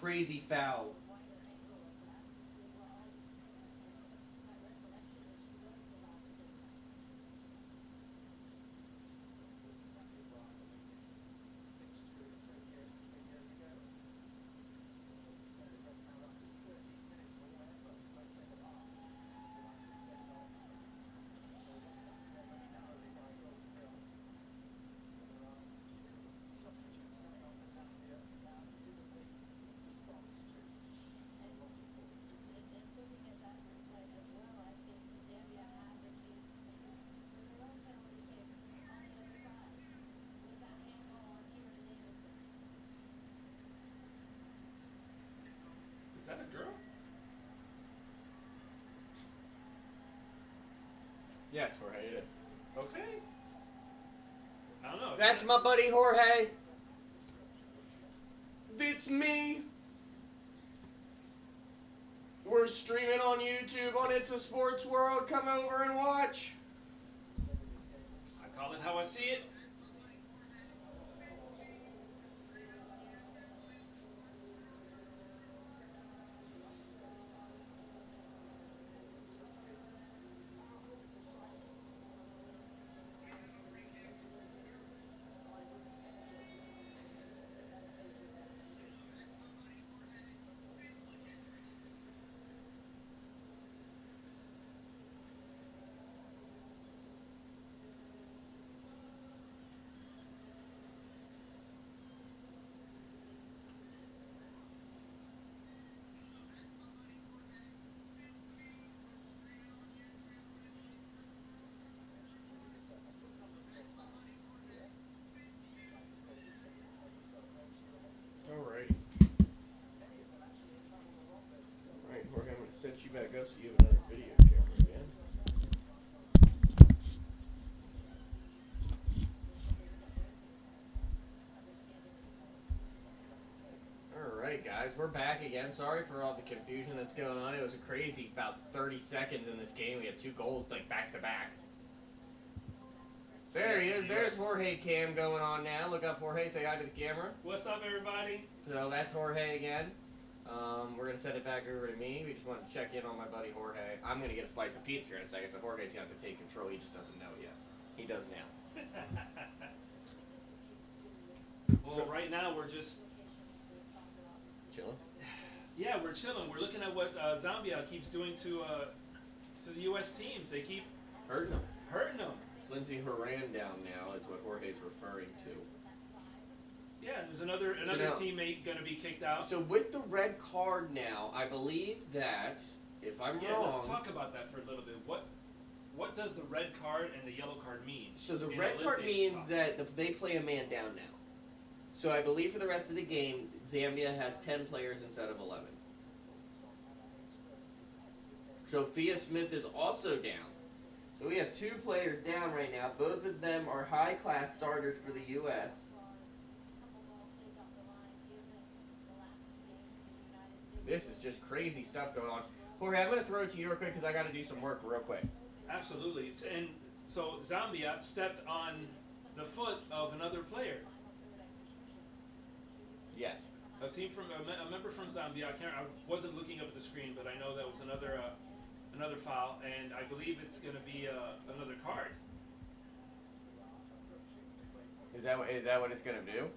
Crazy foul. Is that a girl? Yes, Jorge, it is. Okay. I don't know. That's my buddy Jorge. It's me. We're streaming on YouTube on It's a Sports World. Come over and watch. I call it how I see it. Alrighty. Alright, Jorge, I'm going to set you back up so you have another video camera again. Alright, guys, we're back again. Sorry for all the confusion that's going on. It was a crazy about 30 seconds in this game. We had 2 goals, like, back-to-back. There he is. There's Jorge Cam going on now. Look up, Jorge. Say hi to the camera. What's up, everybody? So that's Jorge again. We're going to send it back over to me. We just wanted to check in on my buddy Jorge. I'm going to get a slice of pizza here in a second, so Jorge's going to have to take control. He just doesn't know yet. He does now. Well, right now we're just... Chilling? Yeah, we're chilling. We're looking at what Zambia keeps doing to the U.S. teams. They keep Hurting him. hurting them. Lindsey Horan down now is what Jorge's referring to. Yeah, there's another now- teammate going to be kicked out. So with the red card now, I believe that, if I'm wrong... Let's talk about that for a little bit. What does the red card and the yellow card mean? So the in red card Olympic means soccer? that they play a man down now. So I believe for the rest of the game, Zambia has 10 players instead of 11. Sophia Smith is also down. So we have 2 players down right now. Both of them are high-class starters for the U.S. This is just crazy stuff going on. Jorge, I'm going to throw it to you real quick because I got to do some work real quick. Absolutely. And so Zambia stepped on the foot of another player. Yes. A member from Zambia. I wasn't looking up at the screen, but I know that was another foul, and I believe it's going to be another card. Is that what it's going to do?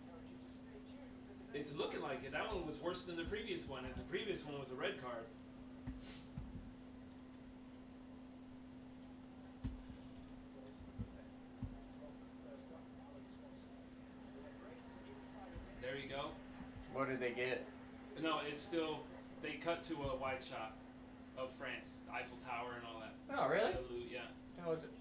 It's looking like it. That one was worse than the previous one, and the previous one was a red card. What did they get? No, it's still, they cut to a wide shot of France, Eiffel Tower and all that. Oh, really? The loot, yeah. How was it?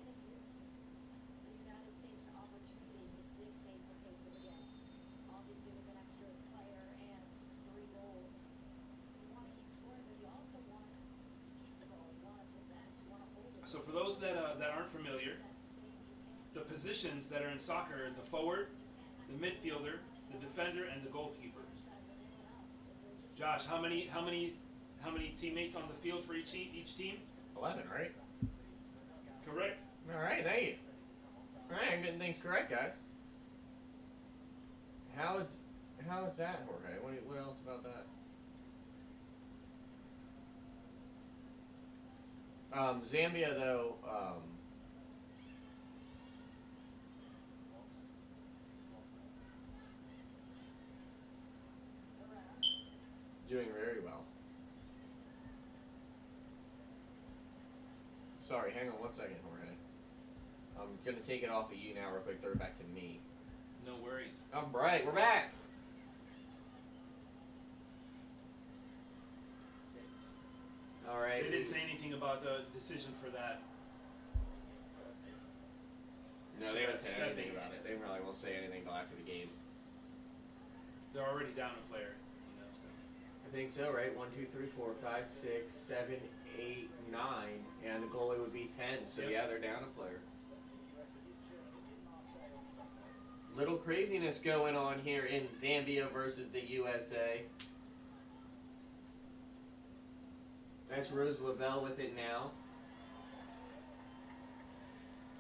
So for those that aren't familiar, the positions that are in soccer are the forward, the midfielder, the defender, and the goalkeeper. Josh, how many teammates on the field for each team? 11, right? Correct. All right, thank you. All right, I'm getting things correct, guys. How is that, Jorge? What else about that? Zambia, though, doing very well. Sorry, hang on one second, Jorge. I'm going to take it off of you now real quick, throw it back to me. No worries. All right, we're back. All right. They didn't say anything about the decision for that. No, they haven't said anything about it. They really won't say anything until after the game. They're already down a player. So. I think so, right? 1, 2, 3, 4, 5, 6, 7, 8, 9, and the goalie would be 10. So Yep. yeah, they're down a player. Little craziness going on here in Zambia versus the USA. That's Rose Lavelle with it now.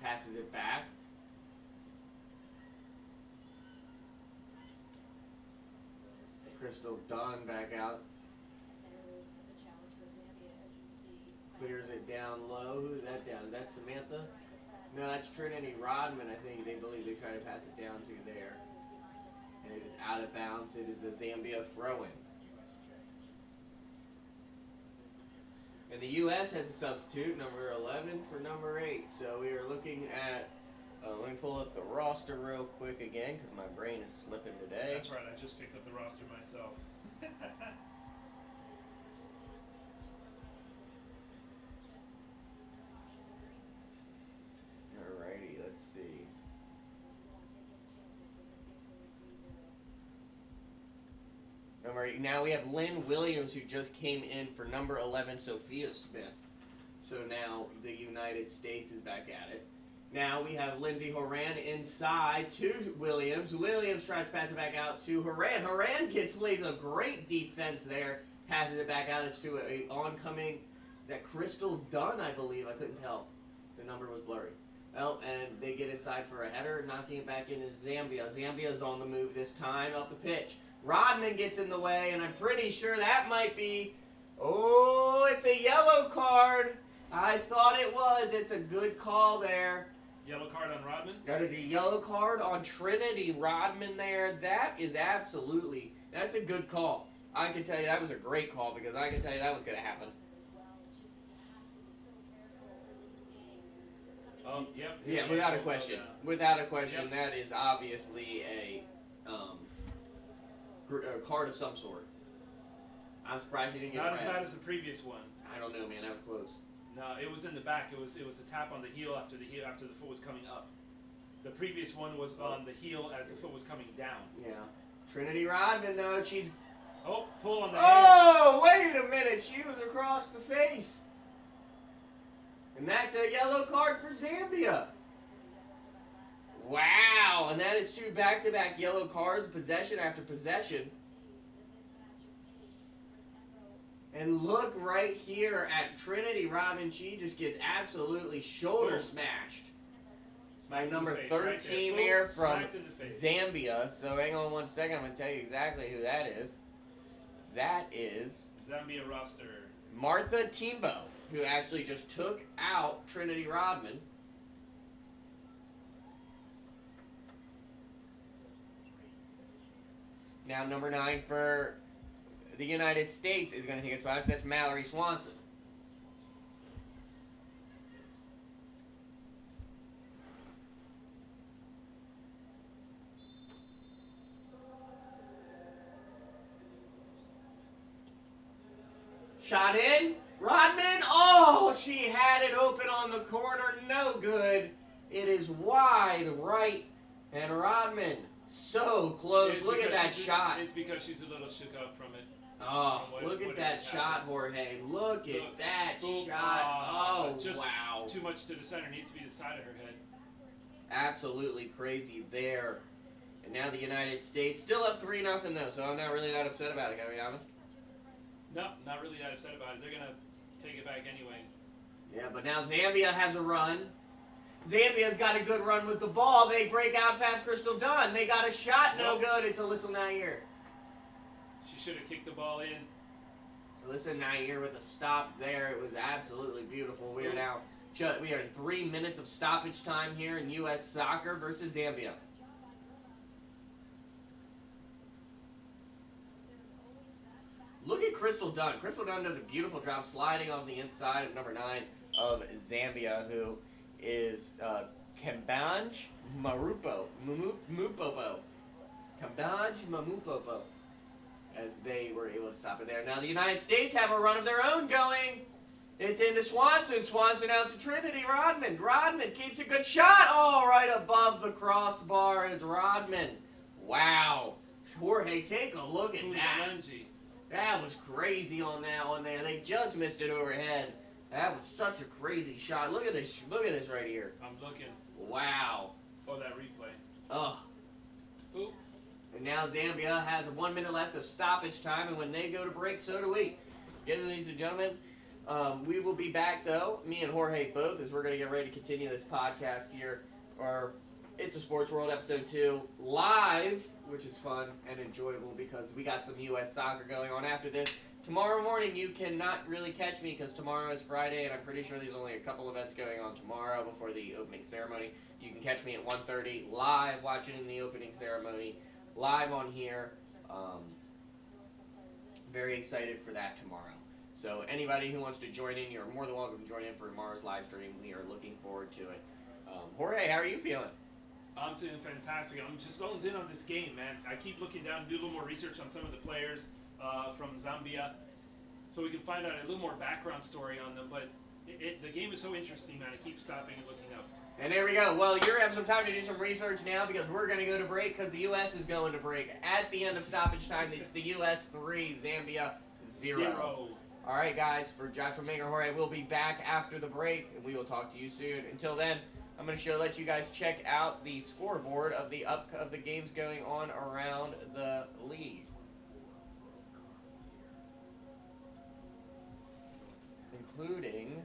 Passes it back. Crystal Dunn back out. Clears it down low. Who's that down? Is that Samantha? No, that's Trinity Rodman, I think. They believe they try to pass it down to there. And it is out of bounds. It is a Zambia throw-in. And the U.S. has a substitute, number 11 for number 8. So we are looking at, let me pull up the roster real quick again, because my brain is slipping today. That's right, I just picked up the roster myself. Alrighty, let's see. Now we have Lynn Williams, who just came in for number 11, Sophia Smith. So now the United States is back at it. Now we have Lindsay Horan inside to Williams. Williams tries to pass it back out to Horan. Horan plays a great defense there. Passes it back out. It's to a oncoming, is that Crystal Dunn, I believe. I couldn't tell. The number was blurry. Well, and they get inside for a header, knocking it back into Zambia. Zambia's on the move this time up the pitch. Rodman gets in the way, and I'm pretty sure that might be... Oh, it's a yellow card. I thought it was. It's a good call there. Yellow card on Rodman? That is a yellow card on Trinity Rodman there. That is absolutely... That's a good call. I can tell you that was a great call, because I can tell you that was going to happen. Yep. Yeah, without a question. Without a question, that is obviously a card of some sort. I'm surprised you didn't get Not red. as bad as the previous one. I don't know, man. That was close. No, it was in the back. It was a tap on the heel after the foot was coming up. The previous one was on the heel as the foot was coming down. Yeah. Trinity Rodman, though, she's... Oh, pull on the head. Oh, wait a minute. She was across the face. And that's a yellow card for Zambia. Wow. And that is 2 back-to-back yellow cards, possession after possession. And look right here at Trinity Rodman. She just gets absolutely shoulder smashed by number 13 here from Zambia. So hang on one second. I'm going to tell you exactly who that is. That is Zambia roster. Martha Timbo, who actually just took out Trinity Rodman. Now number 9 for the United States is going to take a spot. That's Mallory Swanson. Shot in. Rodman. Oh, she had it open on the corner. No good. It is wide right. And Rodman, so close. It's Look at because that shot. It's because she's a little shook up from it. Oh, What- look what at that is shot, happening? Jorge. Look at that Boom. shot. Oh, Just wow. too much to the center. Needs to be the side of her head. Absolutely crazy there. And now the United States still up 3-0 though, so I'm not really that upset about it, gotta be honest. No, not really that upset about it. They're gonna take it back anyways. Yeah, but now Zambia has a run. Zambia's got a good run with the ball. They break out past Crystal Dunn. They got a shot, no good. It's Alyssa Nair. She should have kicked the ball in. Alyssa Nair with a stop there. It was absolutely beautiful. We are now we are in 3 minutes of stoppage time here in U.S. soccer versus Zambia. Look at Crystal Dunn. Crystal Dunn does a beautiful job sliding off the inside of number 9 of Zambia, who is Kambanj Mupopo. Kambanj Mamupopo. As they were able to stop it there. Now the United States have a run of their own going. It's into Swanson. Swanson out to Trinity. Rodman. Rodman keeps a good shot. Oh, right above the crossbar is Rodman. Wow. Jorge, take a look at that. That was crazy on that one there. They just missed it overhead. That was such a crazy shot. Look at this. Look at this right here. I'm looking. Wow. Oh, that replay. Oh. Oop. And now Zambia has 1 minute left of stoppage time, and when they go to break, so do we. Ladies and gentlemen, we will be back, though, me and Jorge both, as we're going to get ready to continue this podcast here, or It's a Sports World Episode 2, live, which is fun and enjoyable because we got some U.S. soccer going on after this. Tomorrow morning, you cannot really catch me because tomorrow is Friday, and I'm pretty sure there's only a couple events going on tomorrow before the opening ceremony. You can catch me at 1:30 live watching the opening ceremony, live on here. Very excited for that tomorrow. So anybody who wants to join in, you're more than welcome to join in for tomorrow's live stream. We are looking forward to it. Jorge, how are you feeling? I'm feeling fantastic. I'm just zoned in on this game, man. I keep looking down and do a little more research on some of the players from Zambia so we can find out a little more background story on them. But the game is so interesting, man. I keep stopping and looking up. And there we go. Well, you're going to have some time to do some research now because we're going to go to break because the U.S. is going to break. At the end of stoppage time, it's the U.S. 3, Zambia 0. All right, guys, for Joshua Manger, Jorge, we'll be back after the break, and we will talk to you soon. Until then, I'm going to let you guys check out the scoreboard of the games going on around the league. Including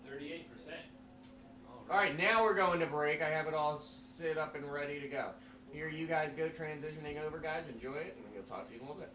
38%. All right, now we're going to break. I have it all set up and ready to go. Here you guys go transitioning over, guys. Enjoy it, and we'll talk to you in a little bit.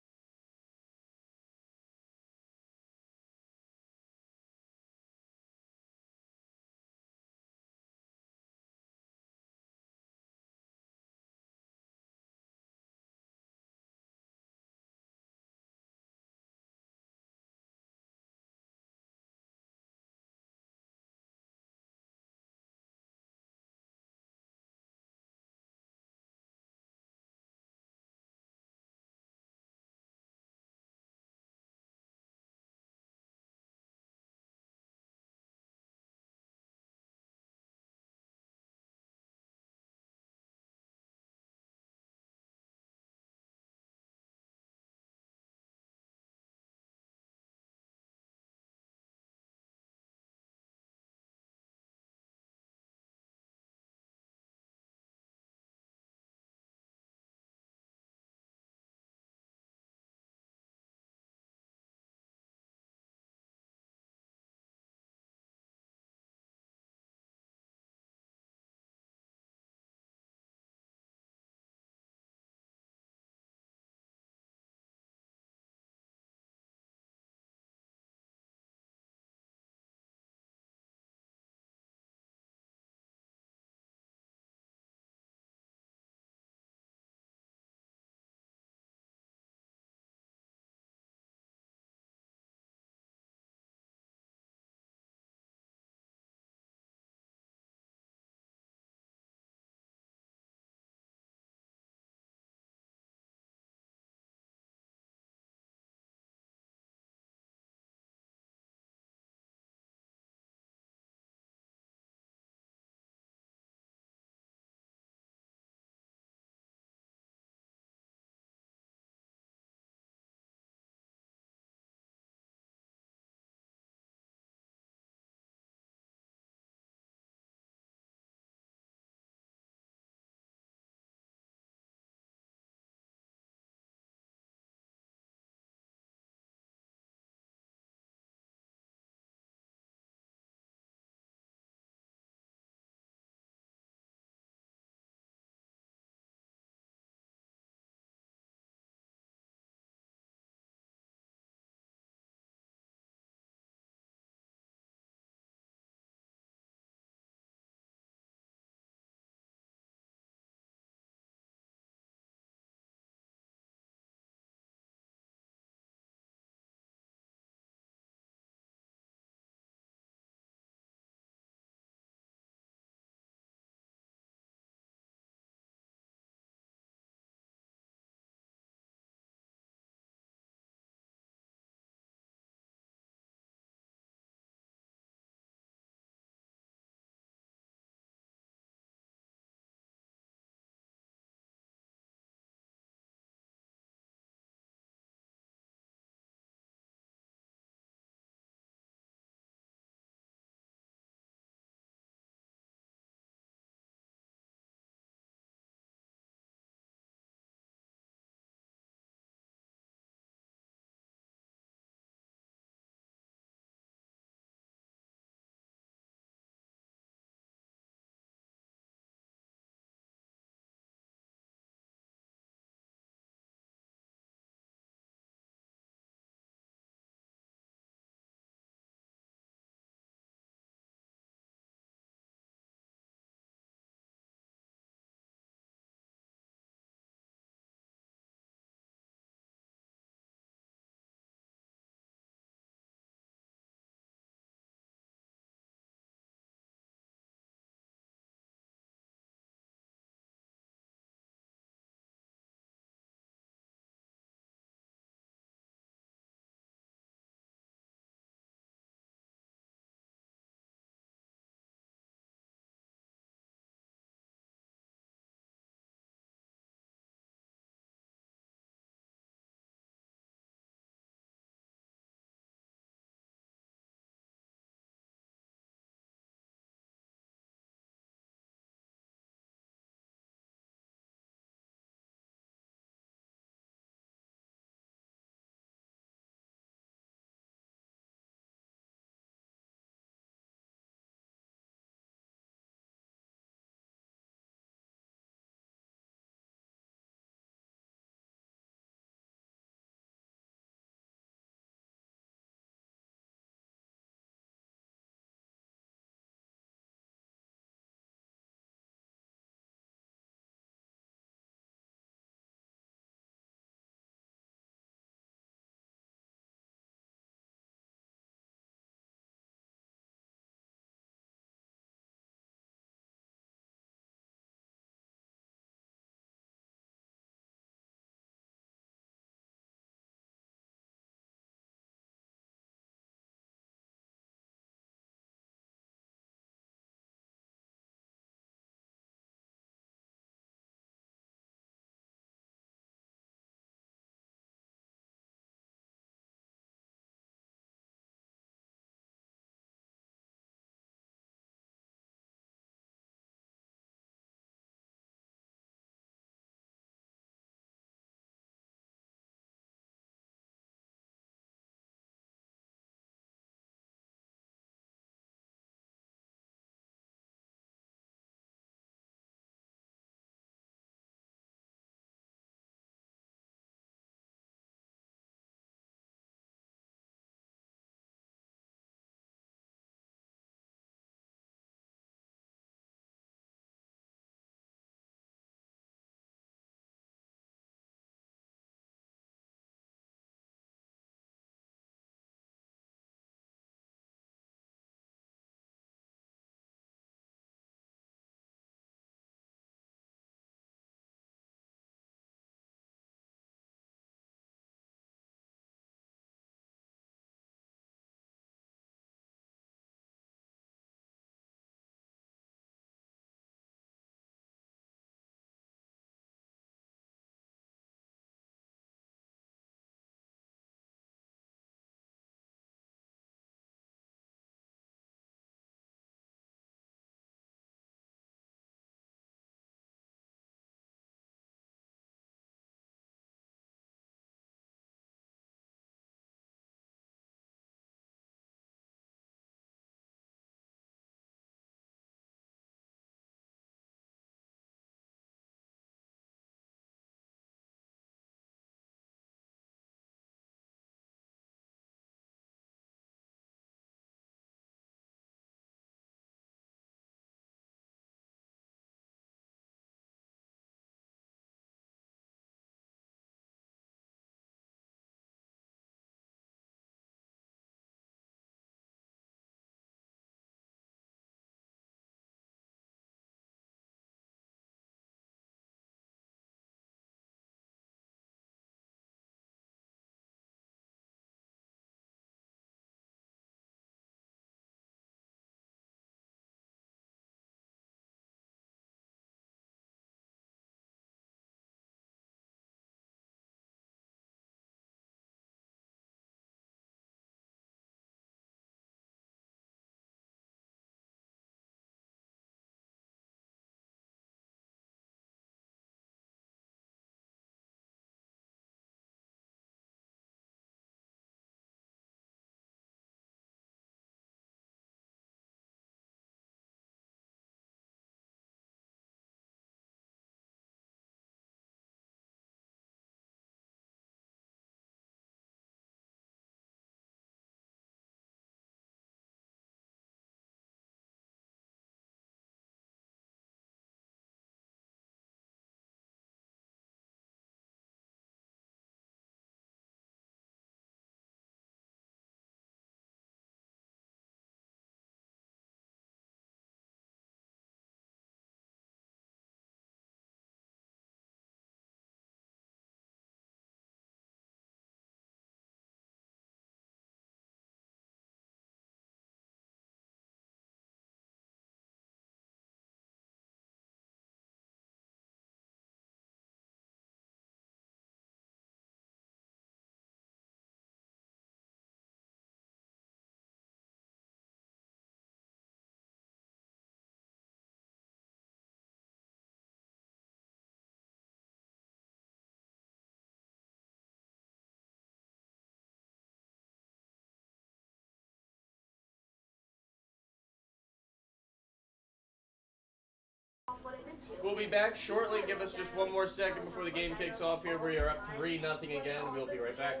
We'll be back shortly. Give us just one more second before the game kicks off here. We are up 3-0 again. We'll be right back.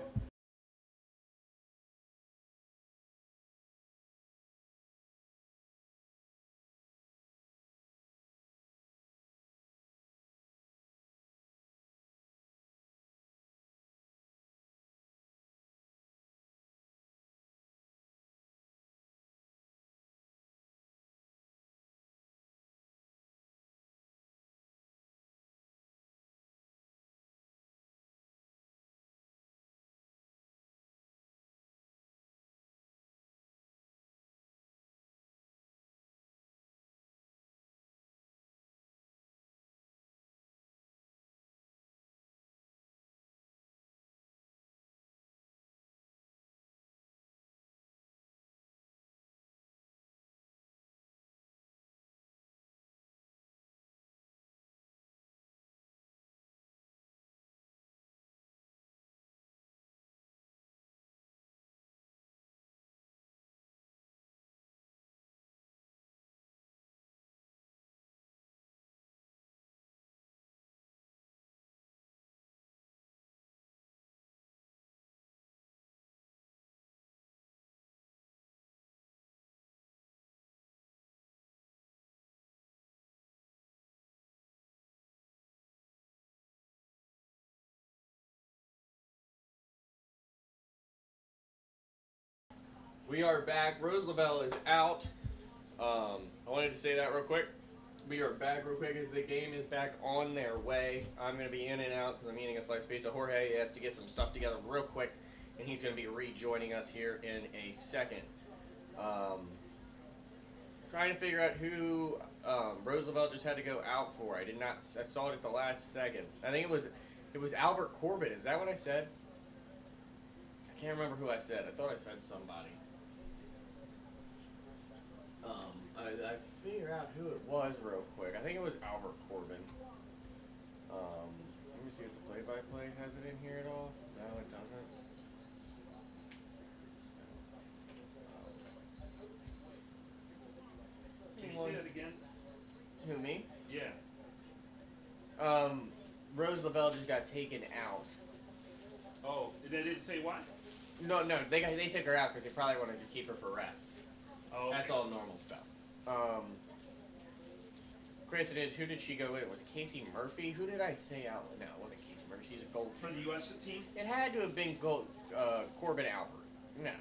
We are back. Rose Lavelle is out. I wanted to say that real quick. We are back real quick as the game is back on their way. I'm going to be in and out because I'm eating a slice of pizza. Jorge has to get some stuff together real quick, and he's going to be rejoining us here in a second. Trying to figure out who Rose Lavelle just had to go out for. I saw it at the last second. I think it was Albert Corbett. Is that what I said? I can't remember who I said. I thought I said somebody. I figure out who it was real quick. I think it was Albert Corbin. Let me see if the play-by-play has it in here at all. No, it doesn't. Can you say that again? Who, me? Yeah. Rose Lavelle just got taken out. Oh, they didn't say why? No, they took her out because they probably wanted to keep her for rest. Oh, okay. That's all normal stuff. Question is, who did she go with? Was it Casey Murphy? Who did I say out? No, it wasn't Casey Murphy. She's a gold. For the U.S. team? It had to have been Corbin Albert. No.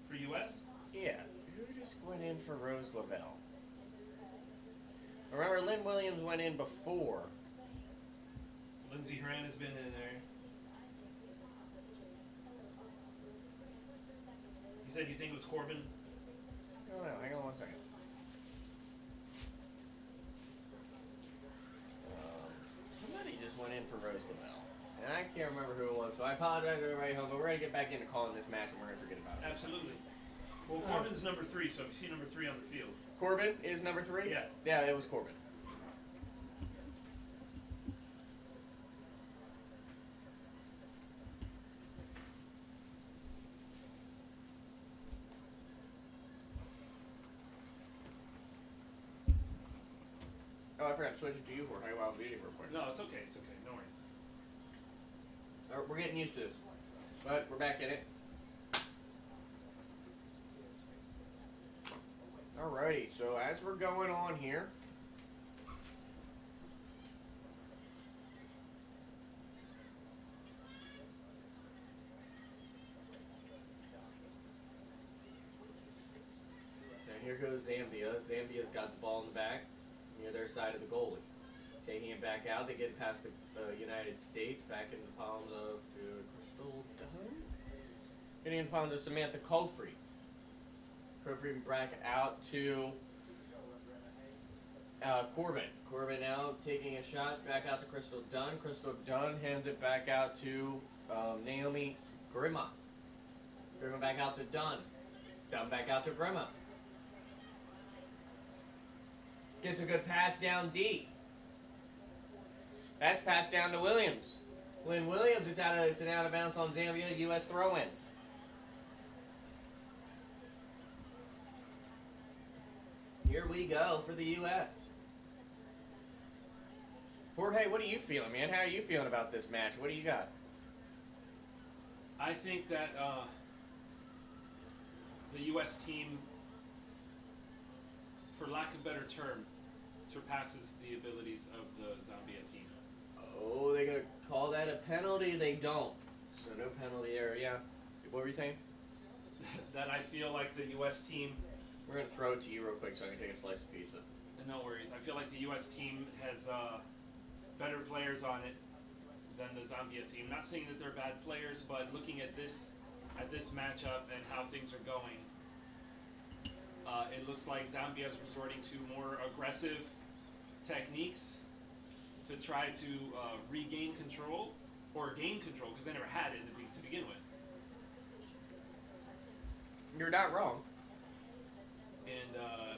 For U.S.? Yeah. Who just went in for Rose Lavelle? Remember, Lynn Williams went in before. Lindsey Horan has been in there. You said you think it was Corbin? I don't know. Hang on one second. Somebody just went in for Rose Lavelle. And I can't remember who it was, so I apologize to everybody home, but we're going to get back into calling this match and we're going to forget about it. Absolutely. Well, Corbin's number 3, so if you see number 3 on the field. Corbin is number 3? Yeah. Yeah, it was Corbin. Oh, I forgot to switch it to you, Jorge, while I was eating real quick. No, it's okay. It's okay. No worries. We're getting used to this, but we're back in it. Alrighty, so as we're going on here, now here goes Zambia. Zambia's got the ball in the back near their side of the goalie. Taking it back out, they get it past the United States, back into the palms of Crystal Dunn. Getting in the palms of Samantha Colfrey. Colfrey back out to Corbin. Corbin now taking a shot back out to Crystal Dunn. Crystal Dunn hands it back out to Naomi Grima. Grima back out to Dunn. Dunn back out to Grima. Gets a good pass down deep. That's passed down to Williams. Lynn Williams, it's an out of bounds on Zambia, U.S. throw-in. Here we go for the U.S. Jorge, what are you feeling, man? How are you feeling about this match? What do you got? I think that the U.S. team, for lack of a better term, surpasses the abilities of the Zambia team. Oh, they're going to call that a penalty? They don't. So no penalty there, yeah. What were you saying? That I feel like the U.S. team... We're going to throw it to you real quick so I can take a slice of pizza. No worries. I feel like the U.S. team has better players on it than the Zambia team. Not saying that they're bad players, but looking at this matchup and how things are going, it looks like Zambia is resorting to more aggressive techniques to try to regain control or gain control, because they never had it to begin with. You're not wrong. And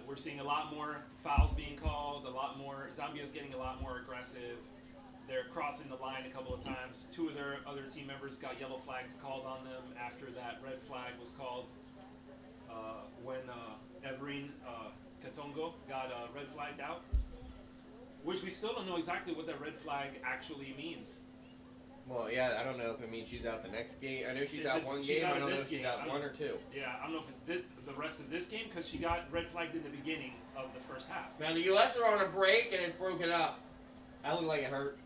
we're seeing a lot more fouls being called, Zambia's getting a lot more aggressive. They're crossing the line a couple of times. Two of their other team members got yellow flags called on them after that red flag was called when Everine Katongo got red flagged out, which we still don't know exactly what that red flag actually means. Well, yeah, I don't know if it means she's out the next game. I know she's out one game. I don't know if she's out one or two. Yeah, I don't know if it's the rest of this game, because she got red flagged in the beginning of the first half. Now, the U.S. are on a break, and it's broken up. That looked like it hurt.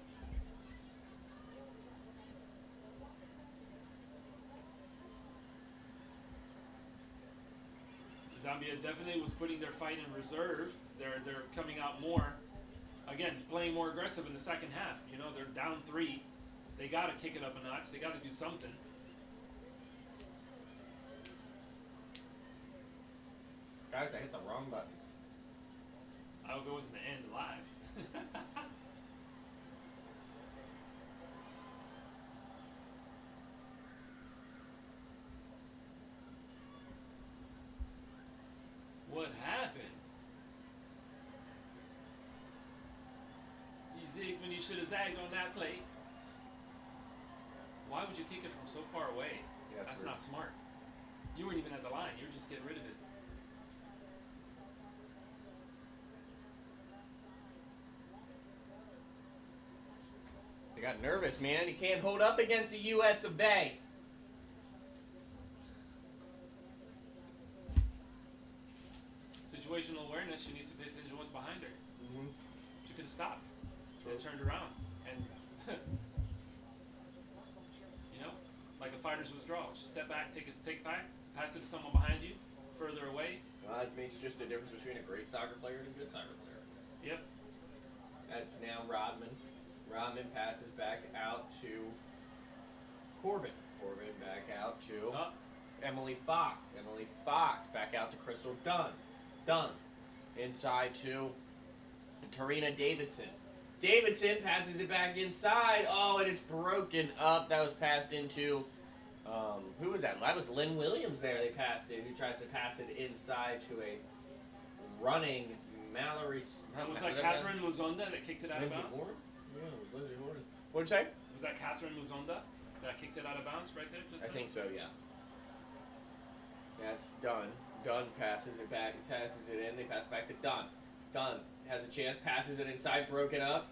Zambia definitely was putting their fight in reserve. They're coming out more. Again, playing more aggressive in the second half. You know, they're down 3. They got to kick it up a notch. They got to do something. Guys, I hit the wrong button. I hope it wasn't the end live. What happened? You zigged when you should have zagged on that play. Why would you kick it from so far away? Yeah, that's not smart. You weren't even at the line. You were just getting rid of it. They got nervous, man. You can't hold up against the U.S. of A. Situational awareness. She needs to pay attention to what's behind her. Mm-hmm. She could have stopped and turned around and, you know, like a fighter's withdrawal. Just step back, take back, pass it to someone behind you, further away. It makes just a difference between a great soccer player and a good soccer player. Yep. That's now Rodman. Rodman passes back out to Corbin. Corbin back out to Emily Fox. Emily Fox back out to Crystal Dunn. Dunn inside to Tarina Davidson. Davidson passes it back inside. Oh, and it's broken up. That was passed into, who was that? That was Lynn Williams there. They passed it. Who tries to pass it inside to a running Mallory. Was that Catherine Muzonda that kicked it out of bounds? Yeah, it was Lindsay Horton. What'd you say? Was that Catherine Muzonda that kicked it out of bounds right there? I think so, yeah. That's Dunn. Dunn passes it back and passes it in. They pass back to Dunn. Dunn has a chance, passes it inside, broken up.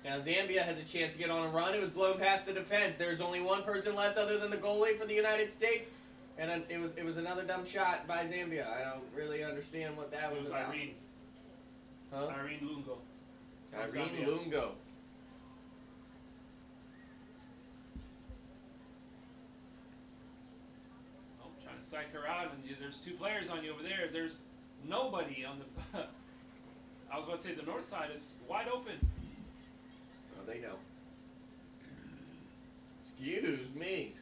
Now Zambia has a chance to get on a run. It was blown past the defense. There's only one person left other than the goalie for the United States. And it was another dumb shot by Zambia. I don't really understand what that was about. Irene. Huh? Irene Lungo. Irene Lungo. Trying to psych her out, and there's 2 players on you over there. There's nobody on the... I was about to say the north side is wide open. Oh, they know. Excuse me,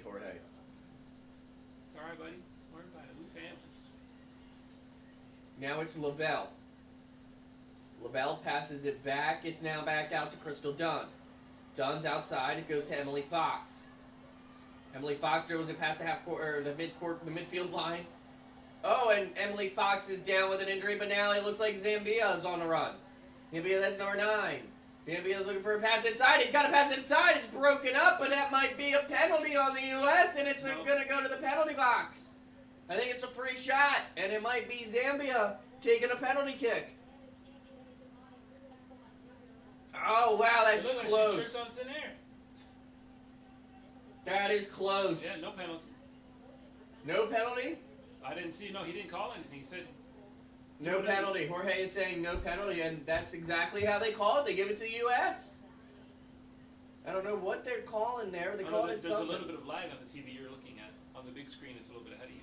Jorge. It's alright, buddy. Don't worry about it. We family. Now it's Lavelle. Lavelle passes it back. It's now back out to Crystal Dunn. Dunn's outside. It goes to Emily Fox. Emily Fox dribbles it past the the midfield line. Oh, and Emily Fox is down with an injury, but now it looks like Zambia is on the run. Zambia, that's number 9. Zambia is looking for a pass inside. He's got to pass it inside. It's broken up, but that might be a penalty on the U.S., and it's going to go to the penalty box. I think it's a free shot, and it might be Zambia taking a penalty kick. Oh, wow, It that's looked like close. she tripped on thin air. That is close. Yeah, no penalty. No penalty? I didn't see. No, he didn't call anything. He said No penalty. Jorge is saying no penalty, and that's exactly how they call it. They give it to the U.S. I don't know what they're calling there. They call it there's something. a little bit of lag on the TV you're looking at. On the big screen, it's a little bit ahead of you.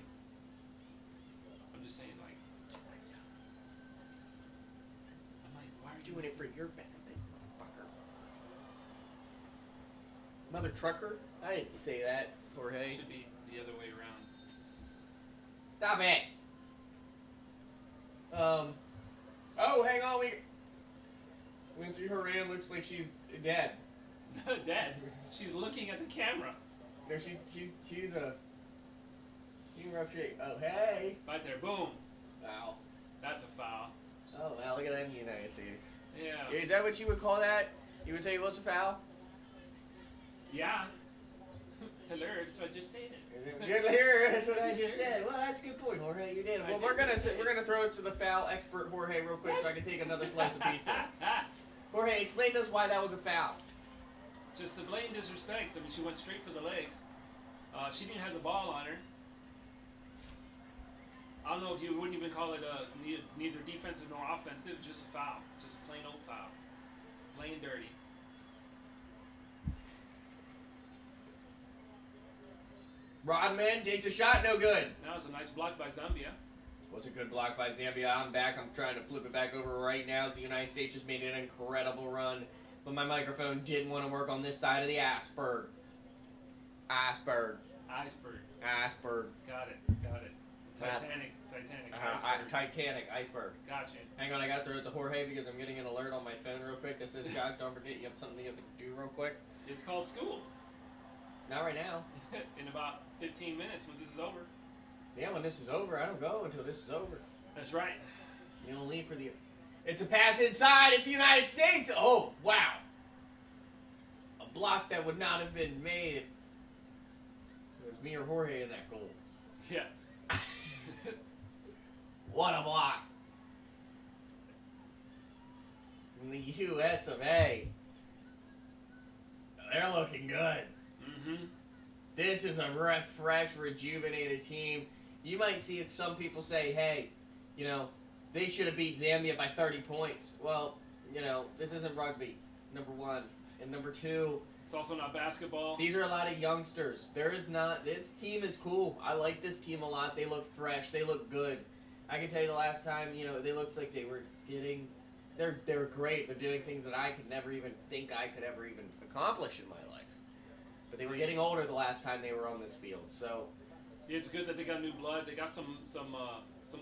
I'm just saying, like. I'm like, why are you Doing it for your benefit, motherfucker. Mother trucker? I didn't say that, Jorge. It should be the other way around. Stop it. Oh, hang on. Lindsay Horan looks like she's dead. Dad, she's looking at the camera. No, she's in rough shape. Oh, hey. Right there, boom. Wow. That's a foul. Oh, wow, look at that in the United States. Yeah. Is that what you would call that? You would say what's a foul? Yeah. Hello, that's what I just stated. Good here, that's what I just said. Well, that's a good point, Jorge. You did. Well, we're gonna throw it to the foul expert, Jorge, real quick, so I can take another slice of pizza. Jorge, explain to us why that was a foul. Just the blatant disrespect. I mean, she went straight for the legs. She didn't have the ball on her. I don't know if you wouldn't even call it neither defensive nor offensive. Just a foul. Just a plain old foul. Plain dirty. Rodman takes a shot, no good. That was a nice block by Zambia. Was a good block by Zambia. I'm back. I'm trying to flip it back over right now. The United States just made an incredible run, but my microphone didn't want to work on this side of the iceberg. Iceberg. Iceberg. Iceberg. Got it. Titanic. Titanic iceberg. Gotcha. Hang on, I got to throw it to Jorge because I'm getting an alert on my phone real quick that says, Josh, don't forget you have something you have to do real quick. It's called school. Not right now. In about 15 minutes when this is over. Yeah, when this is over, I don't go until this is over. That's right. You don't leave for the... It's a pass inside. It's the United States. Oh, wow. A block that would not have been made if it was me or Jorge in that goal. Yeah. What a block. In the U.S. of A. They're looking good. Mm-hmm. This is a fresh, rejuvenated team. You might see some people say, hey, you know, they should have beat Zambia by 30 points. Well, you know, this isn't rugby, number one. And number two, it's also not basketball. these are a lot of youngsters. This team is cool. I like this team a lot. They look fresh. They look good. I can tell you the last time, you know, they looked like they were getting, they were great. They're doing things that I could never even think I could ever even accomplish in my life. But they were getting older the last time they were on this field, so. Yeah, it's good that they got new blood. They got some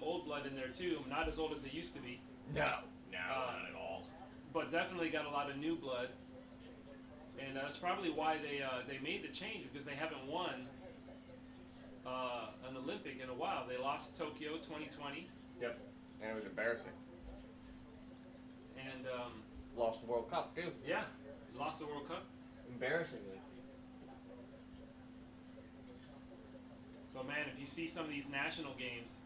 old blood in there too. Not as old as they used to be. No, not at all. But definitely got a lot of new blood, and that's probably why they made the change, because they haven't won an Olympic in a while. They lost Tokyo 2020. Yep, and it was embarrassing. And lost the World Cup too. Yeah, lost the World Cup. Embarrassingly. But man, if you see some of these national games,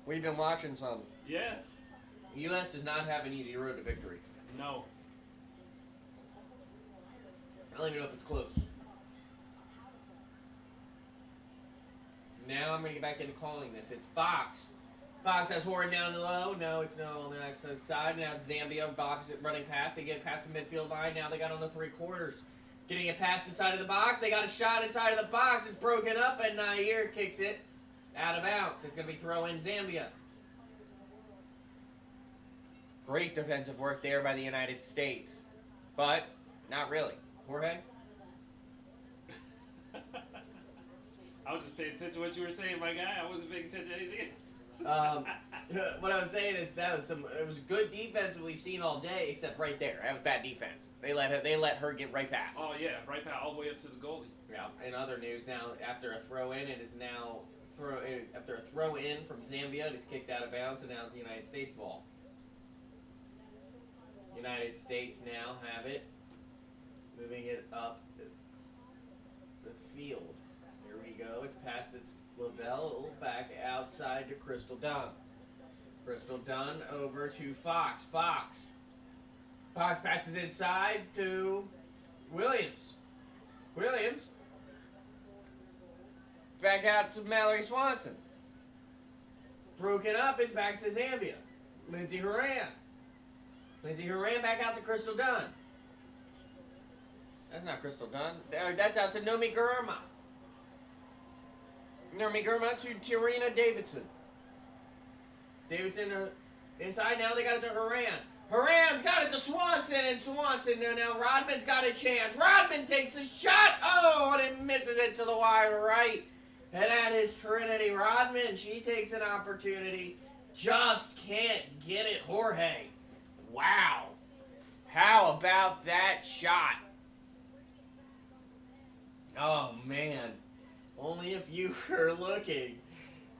we've been watching some. Yeah. The U.S. does not have an easy road to victory. No. I don't even know if it's close. Now I'm going to get back into calling this. It's Fox. Fox has Horn down low. No, it's no on the next side. Now Zambia box running past. They get past the midfield line. Now they got on the 3/4. Getting it past inside of the box. They got a shot inside of the box. It's broken up, and Nair kicks it out of bounds. It's going to be throw in Zambia. Great defensive work there by the United States. But not really. Jorge? I was just paying attention to what you were saying, my guy. I wasn't paying attention to anything. What I was saying is it was good defense we've seen all day, except right there. That was bad defense. They let her get right past. Oh yeah, right past all the way up to the goalie. Yeah. In other news, now after a throw in, it is now after a throw in from Zambia, it is kicked out of bounds, and now it's the United States ball. United States now have it, moving it up the field. Here we go. It's past its Lavelle back outside to Crystal Dunn. Crystal Dunn over to Fox. Fox passes inside to Williams. Williams back out to Mallory Swanson. Broken up, it's back to Zambia. Lindsey Horan. Lindsey Horan back out to Crystal Dunn. That's not Crystal Dunn. That's out to Nomi Gurma. Nomi Gurma to Tirina Davidson. Davidson inside, now they got it to Horan. Horan's got it to Swanson, and Swanson, now Rodman's got a chance. Rodman takes a shot, and it misses it to the wide right. And that is Trinity Rodman. She takes an opportunity, just can't get it. Jorge, wow. How about that shot? Oh, man. Only if you were looking.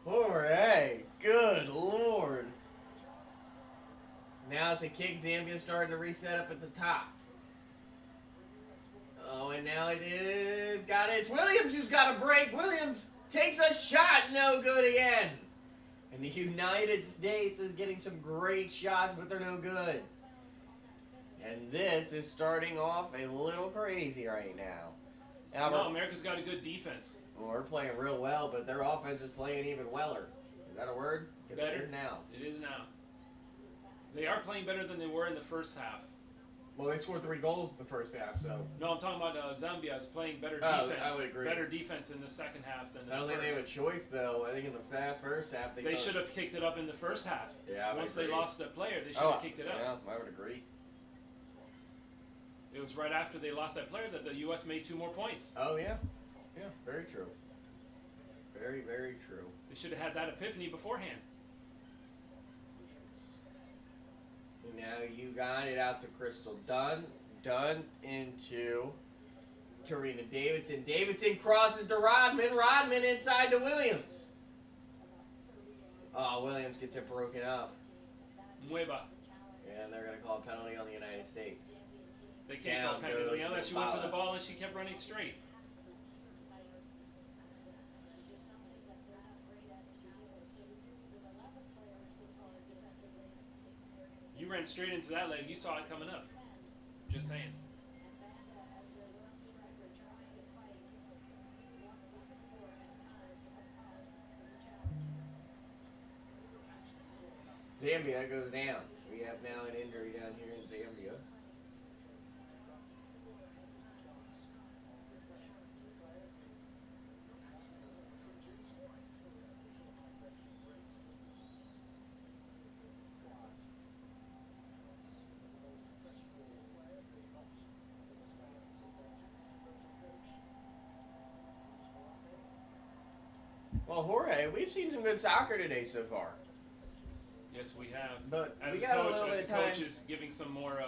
Jorge, good Lord. Now it's a kick. Zambia starting to reset up at the top. Oh, and now it is. It's Williams who's got a break. Williams takes a shot. No good again. And the United States is getting some great shots, but they're no good. And this is starting off a little crazy right now. No, America's got a good defense. Well, we're playing real well, but their offense is playing even weller. Is that a word? Better. It is now. It is now. They are playing better than they were in the first half. Well, they scored 3 goals in the first half, so. No, I'm talking about Zambia is playing better defense. I would agree. Better defense in the second half than the first. I don't think they have a choice, though. I think in the first half they should have kicked it up in the first half. Yeah, Once they lost that player, they should have kicked it up. Yeah, I would agree. It was right after they lost that player that the U.S. made 2 more points. Oh, yeah. Yeah, very true. Very, very true. They should have had that epiphany beforehand. And now you got it out to Crystal Dunn. Dunn into Tirina Davidson. Davidson crosses to Rodman. Rodman inside to Williams. Oh, Williams gets it broken up. Mueva. And they're going to call a penalty on the United States. They can't call a penalty unless she went for the ball and she kept running straight. You ran straight into that leg. You saw it coming up. Just saying. Zambia goes down. We have now an injury down here in Zambia. Well, Jorge, we've seen some good soccer today so far. Yes, we have. But as we a got coach, a little bit of time. coach is giving some more,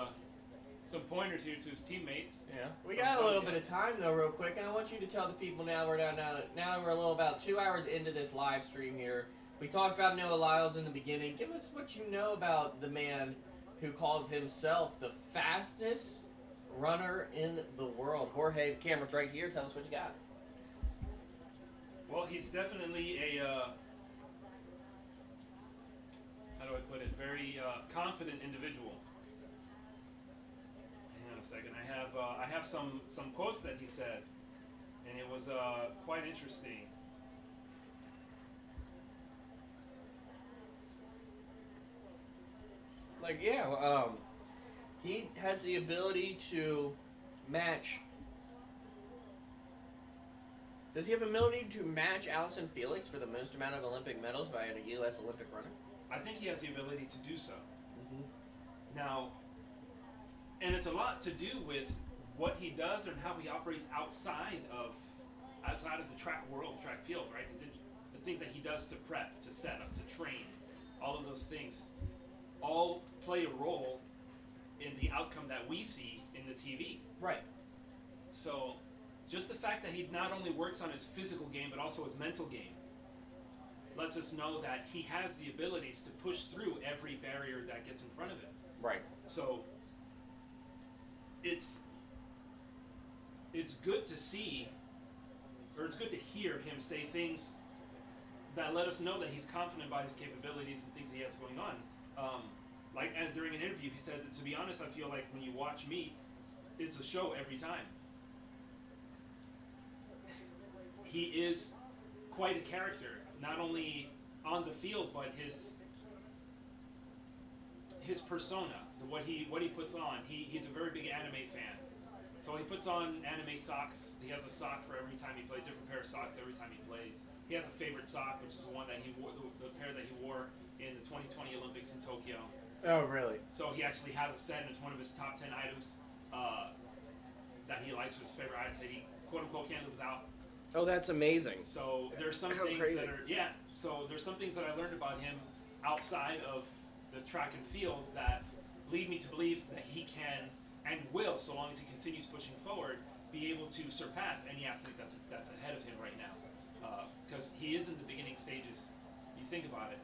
some pointers here to his teammates. Yeah, we got a little bit of time though, real quick, and I want you to tell the people now we're a little about 2 hours into this live stream here. We talked about Noah Lyles in the beginning. Give us what you know about the man who calls himself the fastest runner in the world. Jorge, the camera's right here. Tell us what you got. Well, he's definitely a, how do I put it, very confident individual. Hang on a second. I have some quotes that he said, and it was quite interesting. Like, yeah, he has the ability to match. Does he have the ability to match Allison Felix for the most amount of Olympic medals by a U.S. Olympic runner? I think he has the ability to do so. Mm-hmm. Now, and it's a lot to do with what he does and how he operates outside of the track world, track field, right? The things that he does to prep, to set up, to train, all of those things, all play a role in the outcome that we see in the TV. Right. So, just the fact that he not only works on his physical game, but also his mental game, lets us know that he has the abilities to push through every barrier that gets in front of him. Right. So, it's good to see, or it's good to hear him say things that let us know that he's confident about his capabilities and things he has going on. And during an interview, he said that, to be honest, I feel like when you watch me, it's a show every time. He is quite a character, not only on the field, but his persona, what he puts on. He's a very big anime fan. So he puts on anime socks. He has a sock for every time he plays, different pair of socks every time he plays. He has a favorite sock, which is the one that he wore, the pair that he wore in the 2020 Olympics in Tokyo. Oh, really? So he actually has a set, and it's one of his top 10 items that he likes, with his favorite items that he quote unquote can't live without. Oh, that's amazing. So there's some How things crazy. that are So there's some things that I learned about him outside of the track and field that lead me to believe that he can and will, so long as he continues pushing forward, be able to surpass any athlete that's ahead of him right now. Because he is in the beginning stages. You think about it.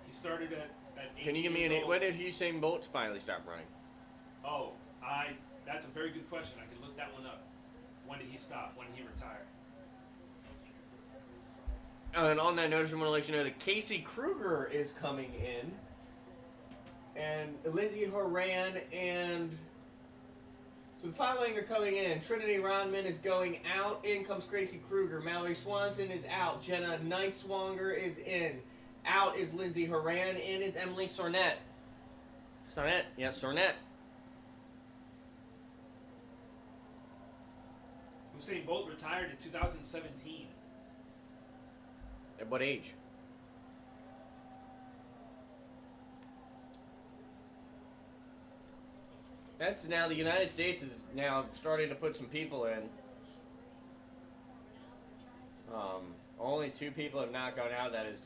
He started at 18 Can you give me years old. when did Usain Bolt finally stop running? Oh, that's a very good question. I can look that one up. When did he stop? When did he retire? And on that note, I just want to let you know that Casey Kruger is coming in. And Lindsey Horan and... So the following are coming in. Trinity Rodman is going out. In comes Gracie Kruger. Mallory Swanson is out. Jenna Neiswanger is in. Out is Lindsey Horan. In is Emily Sornette. Sornette? Yeah, Sornette. Usain Bolt retired in 2017. At what age? That's now the United States is now starting to put some people in. Only 2 people have not gone out. That is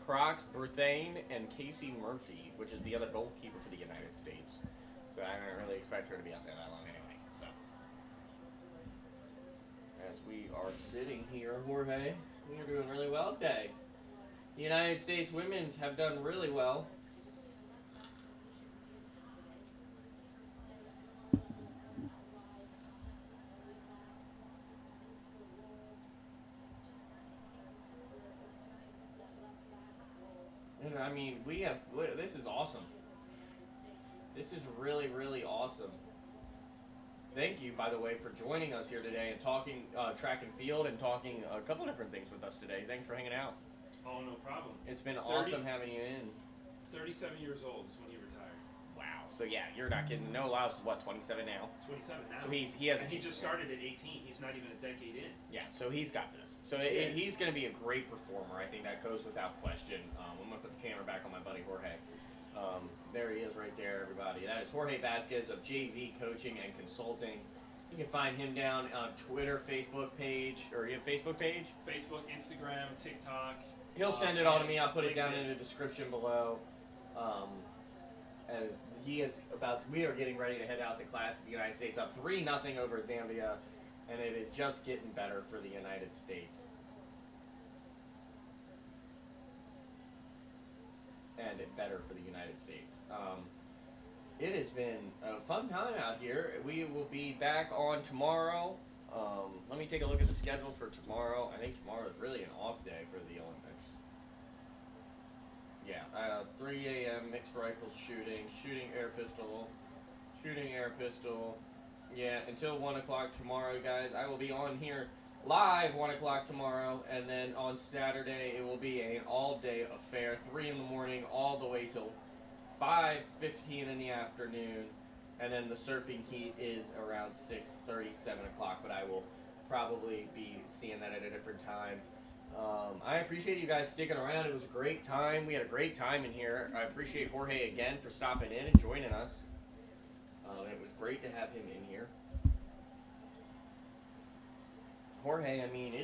Crocs, Berthane, and Casey Murphy, which is the other goalkeeper for the United States. So I don't really expect her to be out there that long anyway. So as we are sitting here, Jorge, we are doing really well today. The United States women's have done really well. I mean, this is awesome. This is really, really awesome. Thank you, by the way, for joining us here today and talking track and field and talking a couple different things with us today. Thanks for hanging out. Oh, no problem. It's been awesome having you in. 37 years old is when he retired. Wow. So yeah, you're not kidding. No, Lau's what, 27 now? 27 now. So he has. And he just started at 18. He's not even a decade in. Yeah. So he's got this. So he's going to be a great performer. I think that goes without question. I'm going to put the camera back on my buddy Jorge. There he is right there, everybody. That is Jorge Vasquez of JV Coaching and Consulting. You can find him down on Twitter, Facebook page, or you have Facebook page? Facebook, Instagram, TikTok. He'll send it all to me. I'll put it down LinkedIn. in the description below. As we are getting ready to head out to Class of the United States, up 3-0 over Zambia, and it is just getting better for the United States. And it better for the United States. It has been a fun time out here. We will be back on tomorrow. Let me take a look at the schedule for tomorrow. I think tomorrow is really an off day for the Olympics. Yeah, 3 a.m. mixed rifle shooting air pistol. Yeah, until 1 o'clock tomorrow, guys. I will be on here live 1 o'clock tomorrow, and then on Saturday it will be an all-day affair, 3 in the morning all the way till 5:15 in the afternoon, and then the surfing heat is around 6:30, 7 o'clock, but I will probably be seeing that at a different time. I appreciate you guys sticking around. It was a great time. We had a great time in here. I appreciate Jorge again for stopping in and joining us. It was great to have him in here. Jorge, I mean,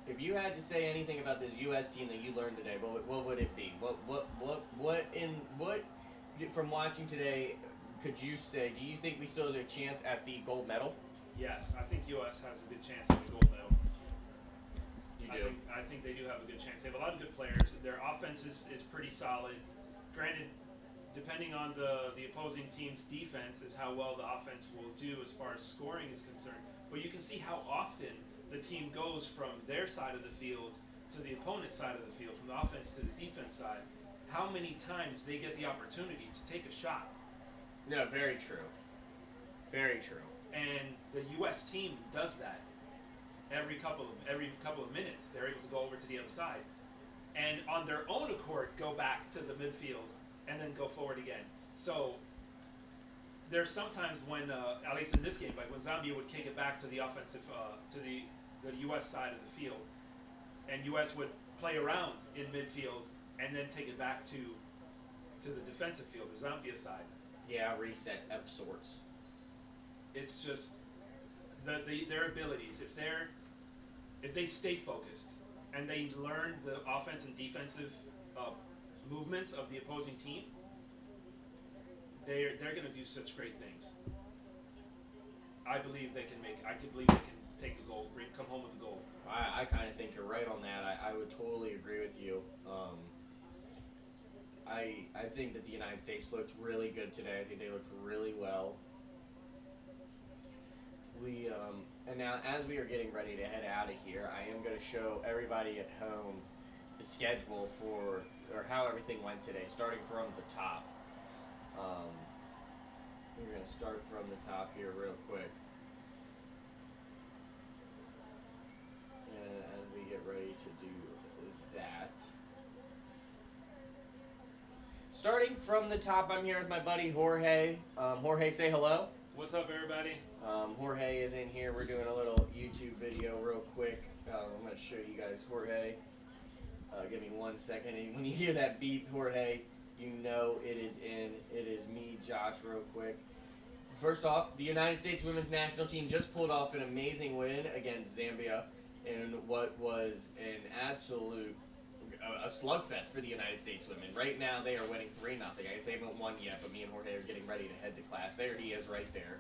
if you had to say anything about this U.S. team that you learned today, what would it be? What from watching today could you say? Do you think we still have a chance at the gold medal? Yes, I think U.S. has a good chance at the gold medal. You do? I think they do have a good chance. They have a lot of good players. Their offense is pretty solid. Granted, depending on the opposing team's defense is how well the offense will do as far as scoring is concerned. But you can see how often the team goes from their side of the field to the opponent side of the field, from the offense to the defense side, how many times they get the opportunity to take a shot. No, very true. Very true. And the U.S. team does that every couple of minutes. They're able to go over to the other side, and on their own accord go back to the midfield and then go forward again. So there's sometimes when, at least in this game, like when Zambia would kick it back to the offensive, to the U.S. side of the field, and U.S. would play around in midfield and then take it back to the defensive field, the Zambia side. Yeah, reset of sorts. It's just their abilities. If they stay focused and they learn the offense and defensive movements of the opposing team, they're going to do such great things. I believe they can take a goal, come home with a goal. I kind of think you're right on that. I would totally agree with you. I think that the United States looked really good today. I think they looked really well. And now as we are getting ready to head out of here, I am going to show everybody at home the schedule or how everything went today, starting from the top. We're going to start from the top here real quick. And as we get ready to do that. Starting from the top, I'm here with my buddy Jorge. Jorge, say hello. What's up, everybody? Jorge is in here. We're doing a little YouTube video real quick. I'm going to show you guys Jorge. Give me 1 second. And when you hear that beep, Jorge, you know it is in. It is me, Josh, real quick. First off, the United States women's national team just pulled off an amazing win against Zambia in what was an absolute a slugfest for the United States women. Right now, they are winning 3-0. I guess they haven't won yet, but me and Jorge are getting ready to head to class. There he is right there.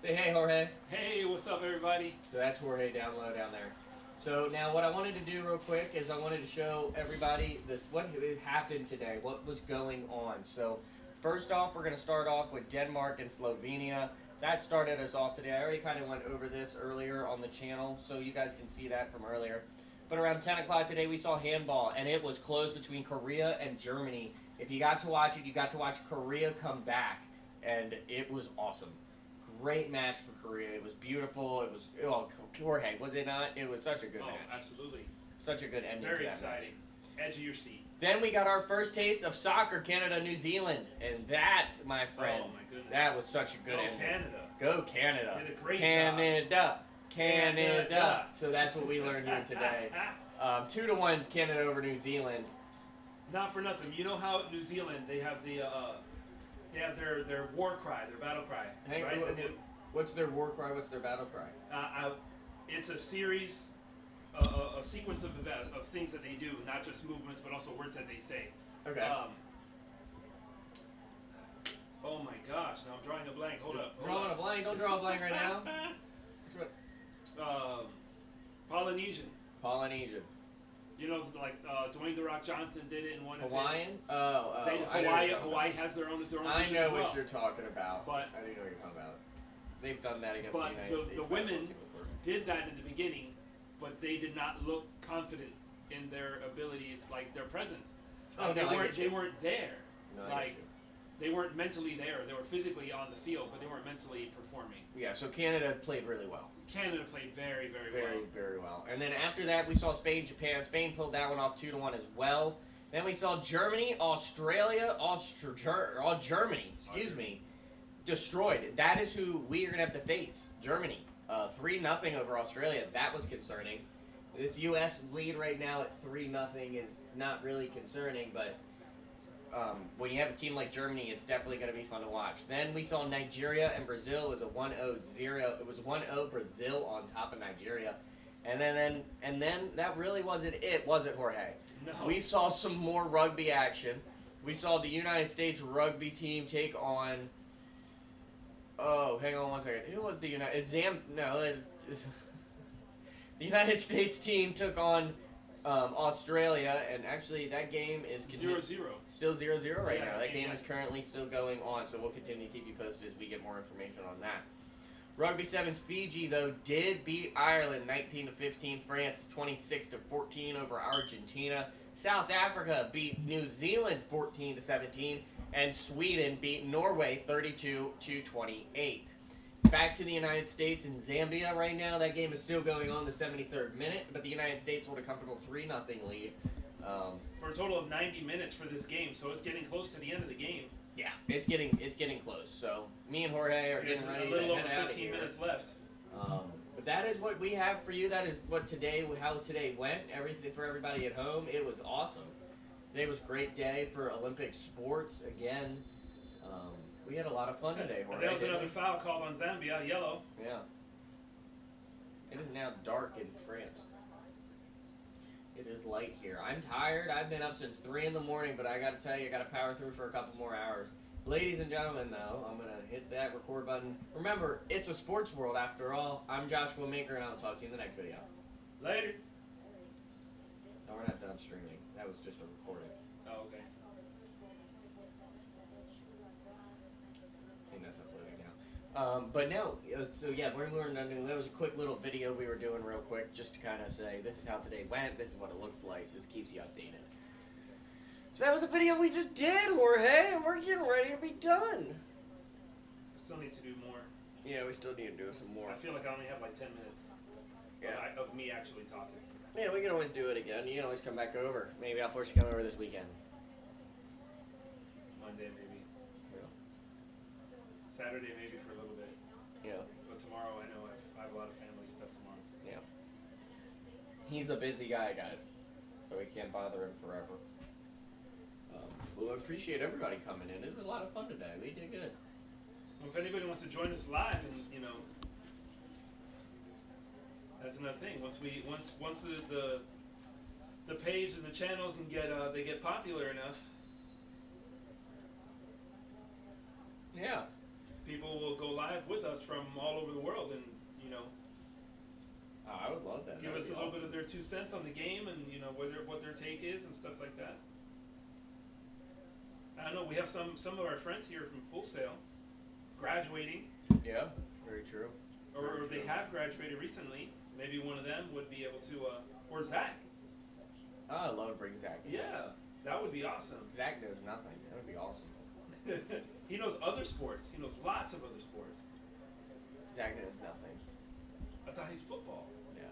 Say hey, Jorge. Hey, what's up, everybody? So that's Jorge down low down there. So now what I wanted to do real quick is I wanted to show everybody what happened today, what was going on. So first off, we're going to start off with Denmark and Slovenia. That started us off today. I already kind of went over this earlier on the channel, so you guys can see that from earlier. But around 10 o'clock today, we saw handball, and it was close between Korea and Germany. If you got to watch it, you got to watch Korea come back, and it was awesome. Great match for Korea. It was beautiful. It was, Jorge, was it not? It was such a good match. Oh, absolutely. Such a good ending Very to that exciting. match. Edge of your seat. Then we got our first taste of soccer, Canada, New Zealand. And that, my friend, oh my goodness, that was such a good ending. Canada. Go Canada. Did a great Canada. job. Canada. So that's what we learned here today. 2-1 Canada over New Zealand. Not for nothing. You know how New Zealand, they have their war cry, their battle cry. Hey, right? What's their war cry? What's their battle cry? It's a series, a sequence of things that they do, not just movements, but also words that they say. Okay. Oh my gosh! Now I'm drawing a blank. Hold up. Drawing a blank? Don't draw a blank right now. Polynesian. Polynesian. You know, like Dwayne "The Rock" Johnson did it in one Hawaiian? of his. Hawaii has their own version I know as well. what you're talking about. But I do know what you're talking about. They've done that against but the United States. The women did that in the beginning, but they did not look confident in their abilities, like their presence. Oh, they no, weren't there. No, like they weren't mentally there. They were physically on the field, but they weren't mentally performing. Yeah, so Canada played really well. Canada played very, very well. Very well. And then after that, we saw Spain, Japan. Spain pulled that one off 2-1 as well. Then we saw Germany, Australia, Germany, destroyed. That is who we are going to have to face, Germany. 3-0 over Australia. That was concerning. This U.S. lead right now at 3-0 is not really concerning, but when you have a team like Germany, it's definitely going to be fun to watch. Then we saw Nigeria and Brazil. It was a 1-0. It was 1-0 Brazil on top of Nigeria. And then that really wasn't it, was it, Jorge? No. We saw some more rugby action. We saw the United States rugby team take on. Oh, hang on 1 second. Who was the United? The United States team took on Australia, and actually that game is 0-0. Still 0-0 right Yeah, now. That game yeah. is currently still going on, so we'll continue to keep you posted as we get more information on that. Rugby Sevens Fiji though did beat Ireland 19-15. France 26-14 over Argentina. South Africa beat New Zealand 14-17, and Sweden beat Norway 32-28. Back to the United States and Zambia right now. That game is still going on the 73rd minute, but the United States hold a comfortable 3-0 lead. For a total of 90 minutes for this game, so it's getting close to the end of the game. Yeah, it's getting close. So me and Jorge are getting ready. A little to over head 15 out of minutes left. But that is what we have for you. That is how today went. Everything for everybody at home. It was awesome. Today was a great day for Olympic sports again. We had a lot of fun today, Jorge. There was another foul called on Zambia, yellow. Yeah. It is now dark in France. It is light here. I'm tired. I've been up since 3 in the morning, but I got to tell you, I got to power through for a couple more hours. Ladies and gentlemen, though, I'm going to hit that record button. Remember, it's a sports world after all. I'm Joshua Maker, and I'll talk to you in the next video. Later. No, we're not done streaming. That was just a recording. Oh, okay. I think that's uploading now. But no, so yeah, we're learning something. That was a quick little video we were doing real quick, just to kind of say, this is how today went, this is what it looks like, this keeps you updated. So that was a video we just did, Jorge, and we're getting ready to be done. I still need to do more. Yeah, we still need to do some more. I feel like I only have like 10 minutes of me actually talking. Yeah, we can always do it again. You can always come back over. Maybe I'll force you to come over this weekend. Monday, maybe. Yeah. Saturday, maybe for a little bit. Yeah. But tomorrow, I know I have a lot of family stuff tomorrow. Yeah. He's a busy guy, guys. So we can't bother him forever. Well, I appreciate everybody coming in. It was a lot of fun today. We did good. Well, if anybody wants to join us live, and that's another thing. Once the page and the channels and they get popular enough, yeah, people will go live with us from all over the world, and I would love that. give us a little bit of their 2 cents on the game, and what their take is and stuff like that. I don't know. We have some of our friends here from Full Sail graduating. Yeah, very true. Or they have graduated recently. Maybe one of them would be able to, or Zach. Oh, I love to bring Zach in. Yeah, that would be awesome. Zach knows nothing. That would be awesome. He knows other sports. He knows lots of other sports. Zach knows nothing. I thought he's football. No,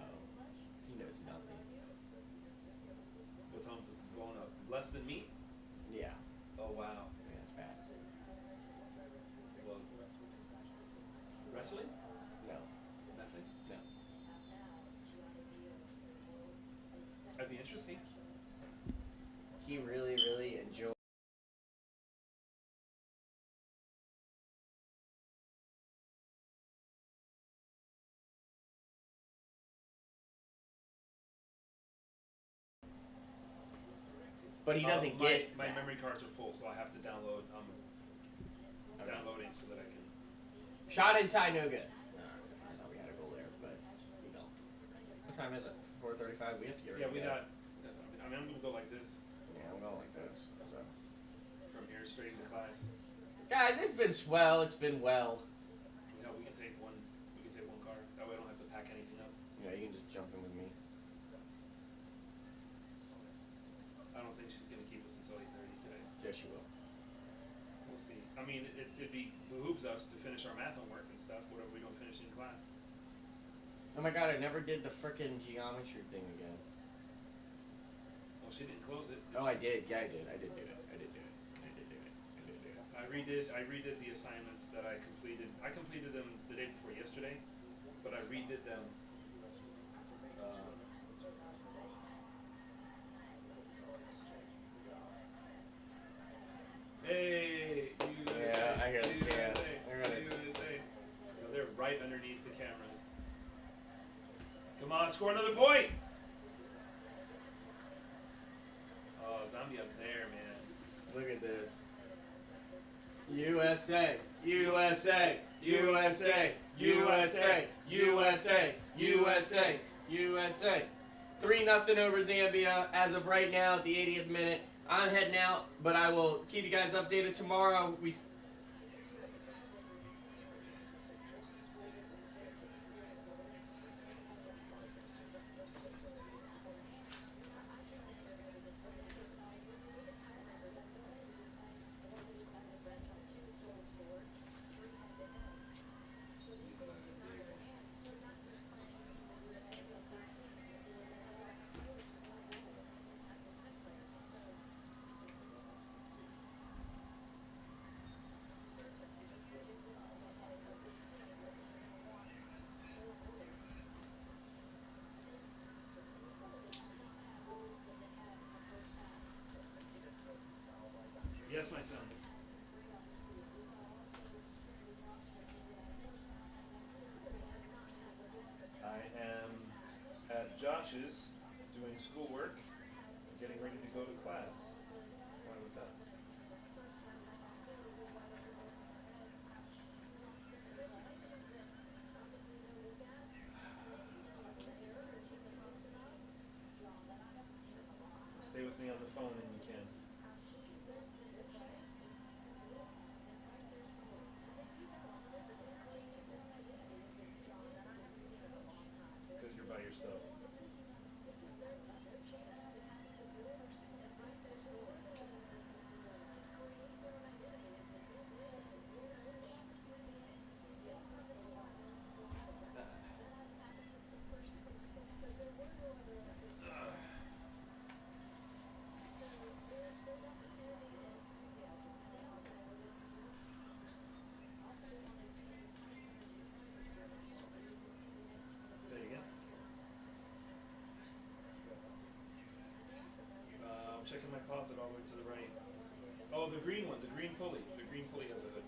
he knows nothing. What's home to going up less than me? Yeah. Oh wow. Yeah, that's bad. Well, wrestling? No. Nothing. No. That'd be interesting. He really, really enjoyed. But he doesn't get my that. memory cards are full, so I have to download. Okay. Downloading so that I can. Shot inside, no good. I thought we had a goal there, but we don't. What time is it? 4:35. We have to get ready. Yeah, we to go. got. I mean, I'm gonna go like this Yeah, I'm going like this. So. from here straight into class. Guys, it's been swell. It's been well. You know, we can take one. We can take one car. That way, I don't have to pack anything up. Yeah, you can just jump in with me. I don't think she's gonna keep us until 8:30 today. Yes, you will. We'll see. I mean, it behooves us to finish our math homework and stuff. Whatever we don't finish in class. Oh my god, I never did the frickin' geometry thing again. Well, she didn't close it. Oh, I did. Yeah, I did. I did do it. I did do it. I did do it. I did do it. I redid the assignments that I completed. I completed them the day before yesterday, but I redid them. Hey, USA, Yeah, I hear the USA, chants. I heard it. USA. You know, they're right underneath the cameras. Come on, score another point! Oh, Zambia's there, man. Look at this. USA, USA, USA, USA, USA, USA, USA. 3-0 over Zambia as of right now at the 80th minute. I'm heading out, but I will keep you guys updated tomorrow. Yes, my son. I am at Josh's doing schoolwork, getting ready to go to class. Why was that? Stay with me on the phone and you can. Because you're by yourself. Say it again. I'm checking my closet all the way to the right. Oh, the green one, the green pulley. The green pulley has a hood.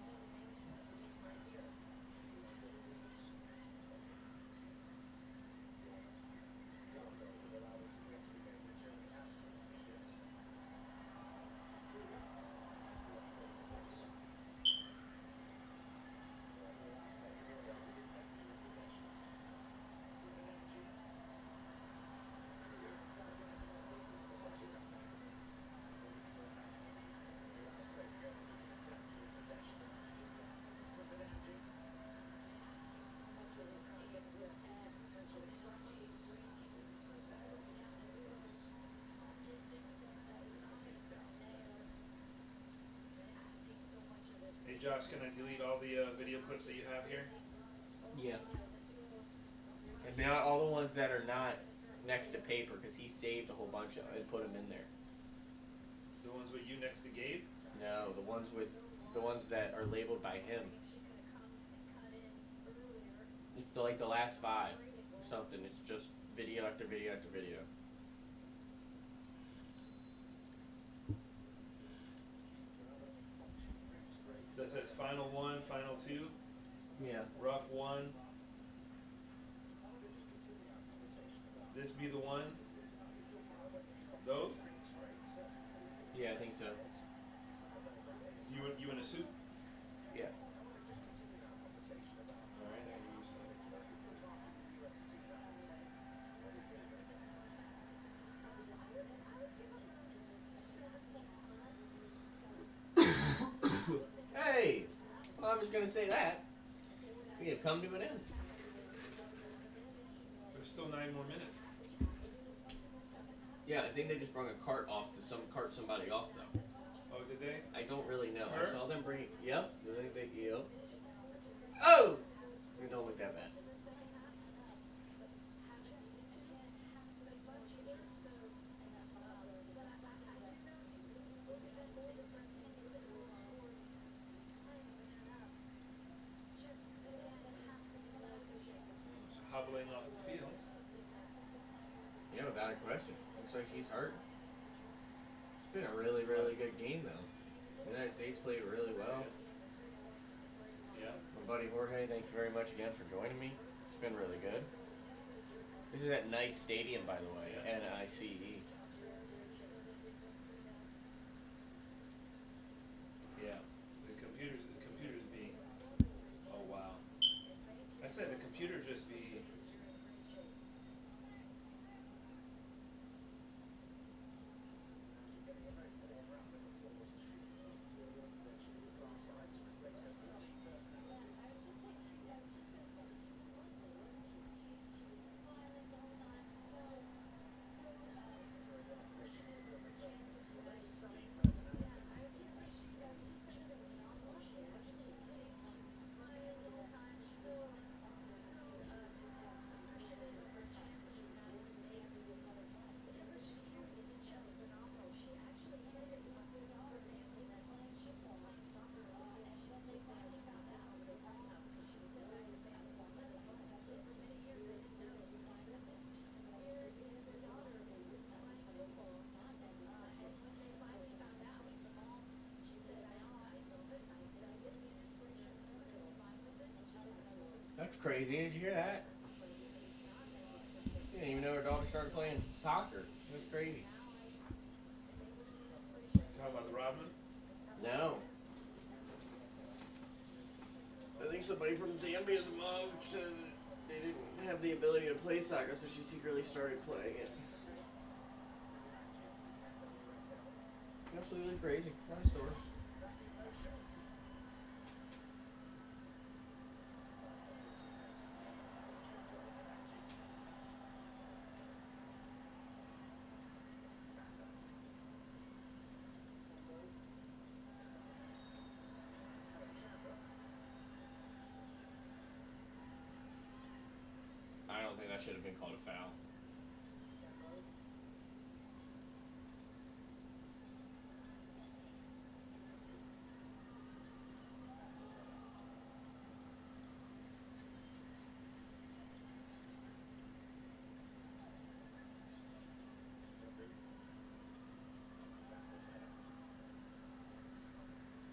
Hey Josh, can I delete all the video clips that you have here? Yeah. And not all the ones that are not next to paper, because he saved a whole bunch of and put them in there. The ones with you next to Gabe? No, the ones that are labeled by him. It's like the last 5 or something. It's just video after video after video. That says final 1, final 2, Yeah. rough 1. This be the one? Those? Yeah, I think so. You in a suit? Yeah. Alright, I use Hey! Well, I was going to say that. We have come to an end. There's still 9 more minutes. Yeah, I think they just brought a cart cart somebody off though. Oh, did they? I don't really know. Her? I saw them bring. Yep. Yep. Oh! It don't look that bad. Hobbling off the field. Yeah, without a question. Looks like she's hurt. It's been a really, really good game though. The United States played really well. Yeah. My buddy Jorge, thank you very much again for joining me. It's been really good. This is at Nice Stadium, by the way, Yeah. NICE. Yeah. The computers be. Oh wow. I said the computer just be. That's crazy. Did you hear that? You didn't even know her daughter started playing soccer. That's crazy. Talking about the Rodman? No. I think somebody from Zambia's mom said they didn't have the ability to play soccer, so she secretly started playing it. Absolutely crazy. Nice story. I don't think that should have been called a foul.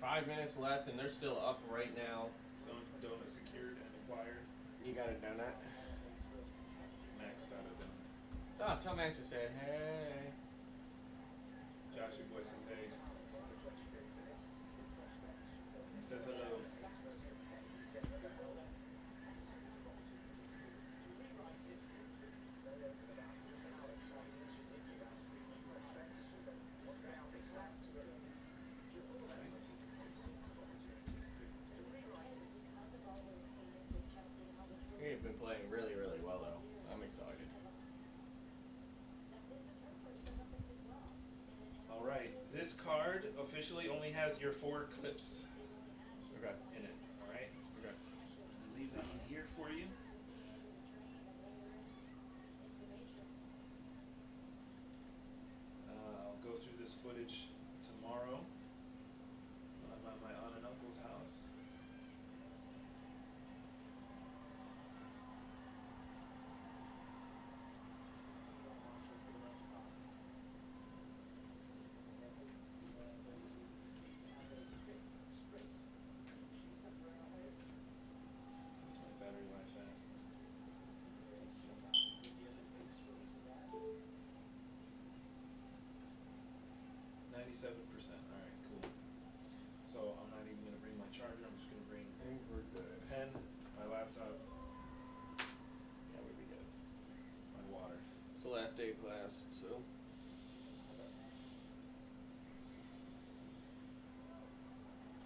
Five minutes left, and they're still up right now. Some donut secured and acquired. You got a donut? Max got a donut. Oh, tell Max to say hey. Josh, your boy says hey. He says hello. He's been playing really, really well, though. I'm excited. All right, this card officially only has your 4 clips Okay. in it. All right, Okay. I'll leave that one here for you. I'll go through this footage tomorrow when I'm at my aunt and uncle's house. What's my battery life at? 97%. All right, cool. So I'm not even gonna bring my charger. I'm just gonna bring I think we're good. a pen, my laptop, Yeah, we'll be good. my water. It's the last day of class, so.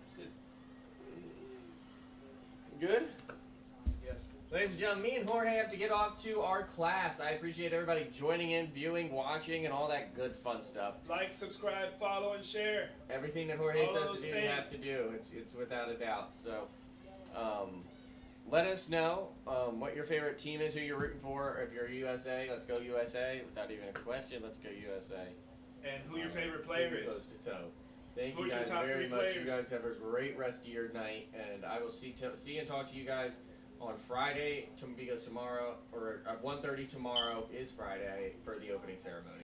That's good. Good? Yes. Ladies and gentlemen, me and Jorge have to get off to our class. I appreciate everybody joining in, viewing, watching, and all that good fun stuff. Like, subscribe, follow, and share. Everything that Jorge All says those to do, you have to things. do. It's without a doubt. So, let us know what your favorite team is, who you're rooting for. If you're USA, let's go USA. Without even a question, let's go USA. And who your favorite player Who is. goes to toe. Thank Who's you your guys top very 3 much. You players? guys have a great rest of your night, and I will see and talk to you guys on Friday because tomorrow or at 1:30 tomorrow is Friday for the opening ceremony.